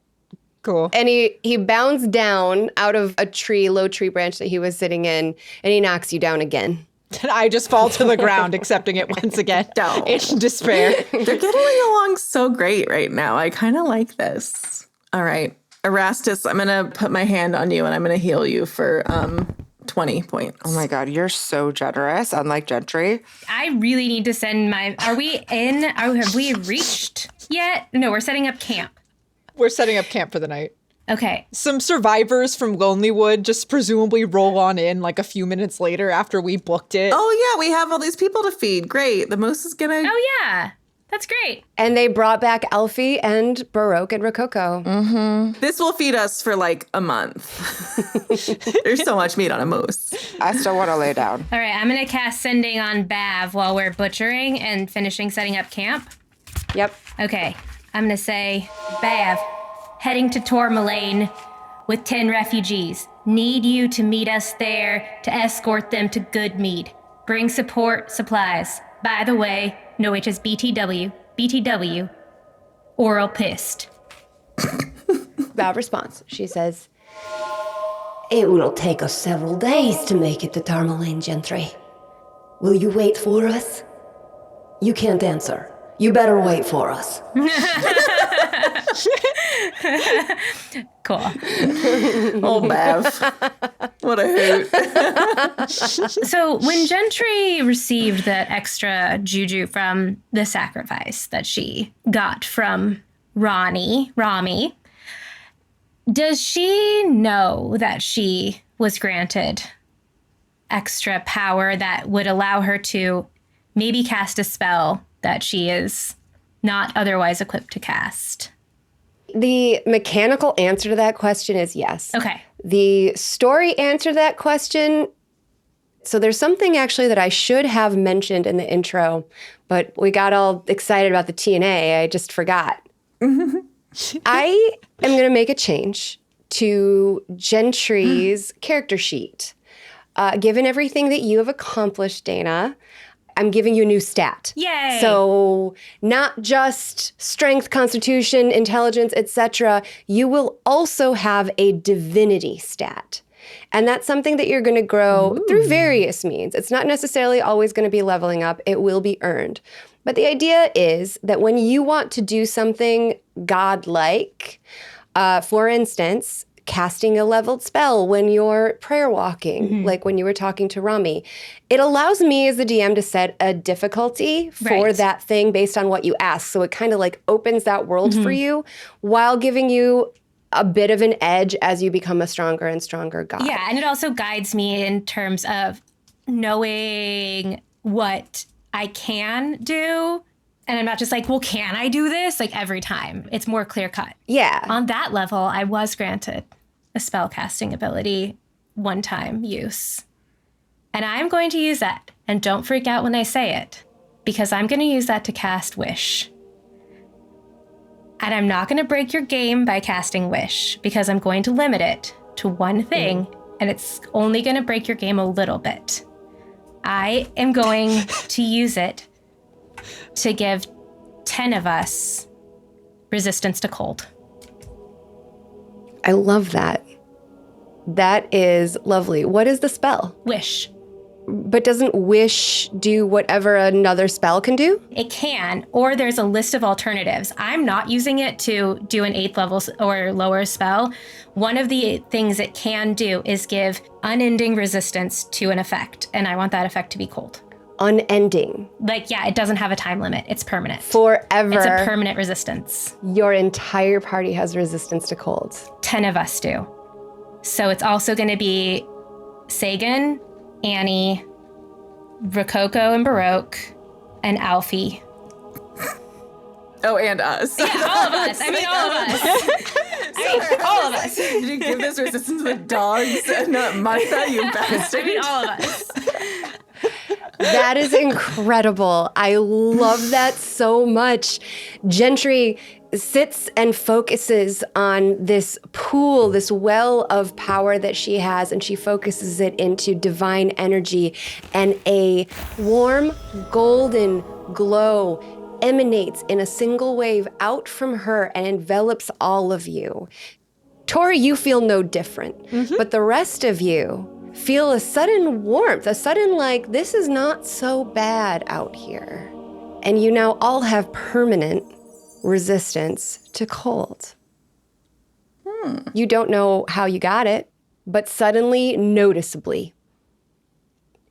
Cool. and he bounds down out of a low tree branch that he was sitting in, and he knocks you down again. And I just fall to the ground, accepting it once again Don't. in despair. They're getting along so great right now. I kind of like this. All right. Erastus, I'm going to put my hand on you and I'm going to heal you for 20 points. Oh my God, you're so generous, unlike Gentry. I really need to send my. Are we in? Have we reached yet? No, we're setting up camp. We're setting up camp for the night. Okay. Some survivors from Lonelywood just presumably roll on in like a few minutes later after we booked it. Oh, yeah. We have all these people to feed. Great. The moose is going to... Oh, yeah. That's great. And they brought back Alfie and Baroque and Rococo. This will feed us for like a month. There's so much meat on a moose. I still want to lay down. All right. I'm going to cast Sending on Bav while we're butchering and finishing setting up camp. Yep. Okay. I'm going to say, Bav, heading to Tourmaline with 10 refugees. Need you to meet us there to escort them to Goodmead. Bring support supplies. By the way, know it as BTW. BTW. Oral pissed. Val responds. She says, It will take us several days to make it to Tourmaline, Gentry. Will you wait for us? You can't answer. You better wait for us. Cool. Oh, Bev. What a hoot. So when Gentry received that extra juju from the sacrifice that she got from Rami, does she know that she was granted extra power that would allow her to maybe cast a spell that she is not otherwise equipped to cast? the mechanical answer to that question is yes. Okay. The story answer to that question, so there's something actually that I should have mentioned in the intro, but we got all excited about the TNA. I just forgot. I am going to make a change to Gentry's character sheet. Given everything that you have accomplished, Dana, I'm giving you a new stat. Yay. So not just strength, constitution, intelligence, etc. You will also have a divinity stat. And that's something that you're going to grow through various means. It's not necessarily always going to be leveling up. It will be earned. But the idea is that when you want to do something godlike, for instance, casting a leveled spell when you're prayer walking, like when you were talking to Rami, it allows me as the DM to set a difficulty for Right. that thing based on what you ask. So it kind of like opens that world for you while giving you a bit of an edge as you become a stronger and stronger god. Yeah, and it also guides me in terms of knowing what I can do. And I'm not just like, well, can I do this? Like every time. It's more clear cut. Yeah. On that level, I was granted a spell casting ability one-time use. And I'm going to use that. And don't freak out when I say it, because I'm going to use that to cast Wish. And I'm not going to break your game by casting Wish, because I'm going to limit it to one thing, and it's only going to break your game a little bit. I am going to use it to give 10 of us resistance to cold. I love that. That is lovely. What is the spell? Wish. But doesn't Wish do whatever another spell can do? It can, or there's a list of alternatives. I'm not using it to do an 8th level or lower spell. One of the things it can do is give unending resistance to an effect, and I want that effect to be cold. Unending. Like, yeah, it doesn't have a time limit. It's permanent. Forever. It's a permanent resistance. Your entire party has resistance to cold. 10 of us do. So it's also going to be Sagan, Annie, Rococo and Baroque, and Alfie. Oh, and us. Yeah, all of us. I mean, all of us. Did you give this resistance to the dogs and not Martha, you bastard? I mean, all of us. That is incredible. I love that so much. Gentry sits and focuses on this pool, this well of power that she has, and she focuses it into divine energy, and a warm golden glow emanates in a single wave out from her and envelops all of you. Tohri, you feel no different, but the rest of you feel a sudden warmth, a sudden like, this is not so bad out here. And you now all have permanent resistance to cold. You don't know how you got it, but suddenly, noticeably,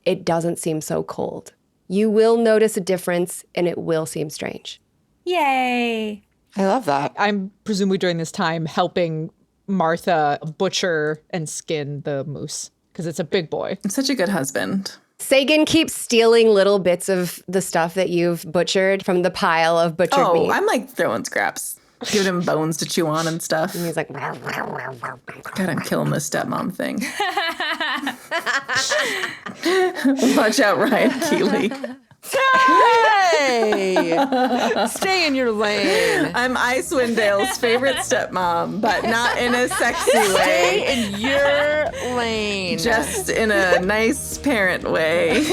it doesn't seem so cold. You will notice a difference, and it will seem strange. Yay. I love that. I'm presumably during this time helping Martha butcher and skin the moose because it's a big boy. I'm such a good husband. Sagan keeps stealing little bits of the stuff that you've butchered from the pile of butchered meat. I'm like throwing scraps, giving him bones to chew on and stuff. And he's like, God, I'm killing this stepmom thing. Watch out, Ryan Keely. Hey! Stay in your lane. I'm Icewind Dale's favorite stepmom, but not in a sexy way. Stay in your lane. Just in a nice parent way.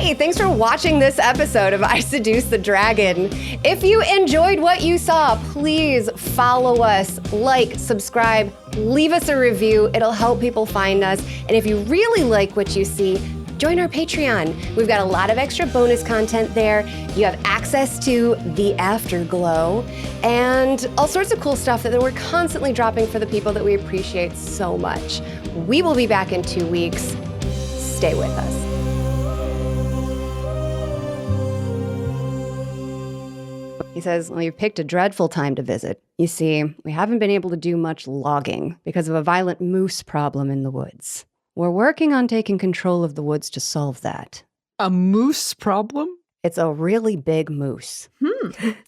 hey, thanks for watching this episode of I Seduce the Dragon. If you enjoyed what you saw, please follow us, like, subscribe, leave us a review. It'll help people find us. And if you really like what you see, join our Patreon. We've got a lot of extra bonus content there. You have access to the Afterglow and all sorts of cool stuff that we're constantly dropping for the people that we appreciate so much. We will be back in 2 weeks. Stay with us. He says, well, you've picked a dreadful time to visit. You see, we haven't been able to do much logging because of a violent moose problem in the woods. We're working on taking control of the woods to solve that. A moose problem? It's a really big moose.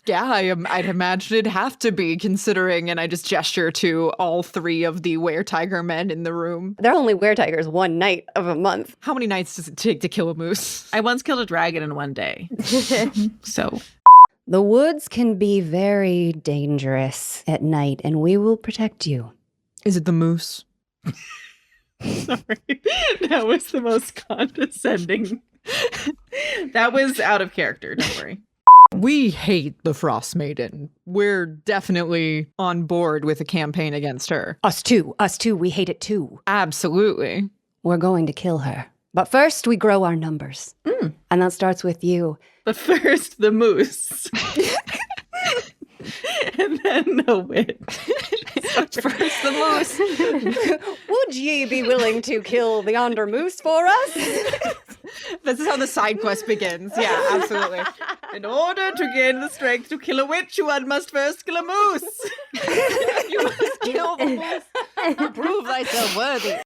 Yeah, I'd imagine it'd have to be, considering, and I just gesture to all three of the were-tiger men in the room. They're only were-tigers one night of a month. How many nights does it take to kill a moose? I once killed a dragon in one day. So The woods can be very dangerous at night, and we will protect you. Is it the moose? sorry. That was the most condescending. That was out of character, don't worry. We hate the Frost Maiden. We're definitely on board with a campaign against her. Us too. We hate it too. Absolutely. We're going to kill her. But first, we grow our numbers. And that starts with you. But first, the moose. And then the witch. First the moose. Would ye be willing to kill the yonder moose for us? This is how the side quest begins. Yeah, absolutely. In order to gain the strength to kill a witch, one must first kill a moose. You must kill the moose to prove thyself worthy.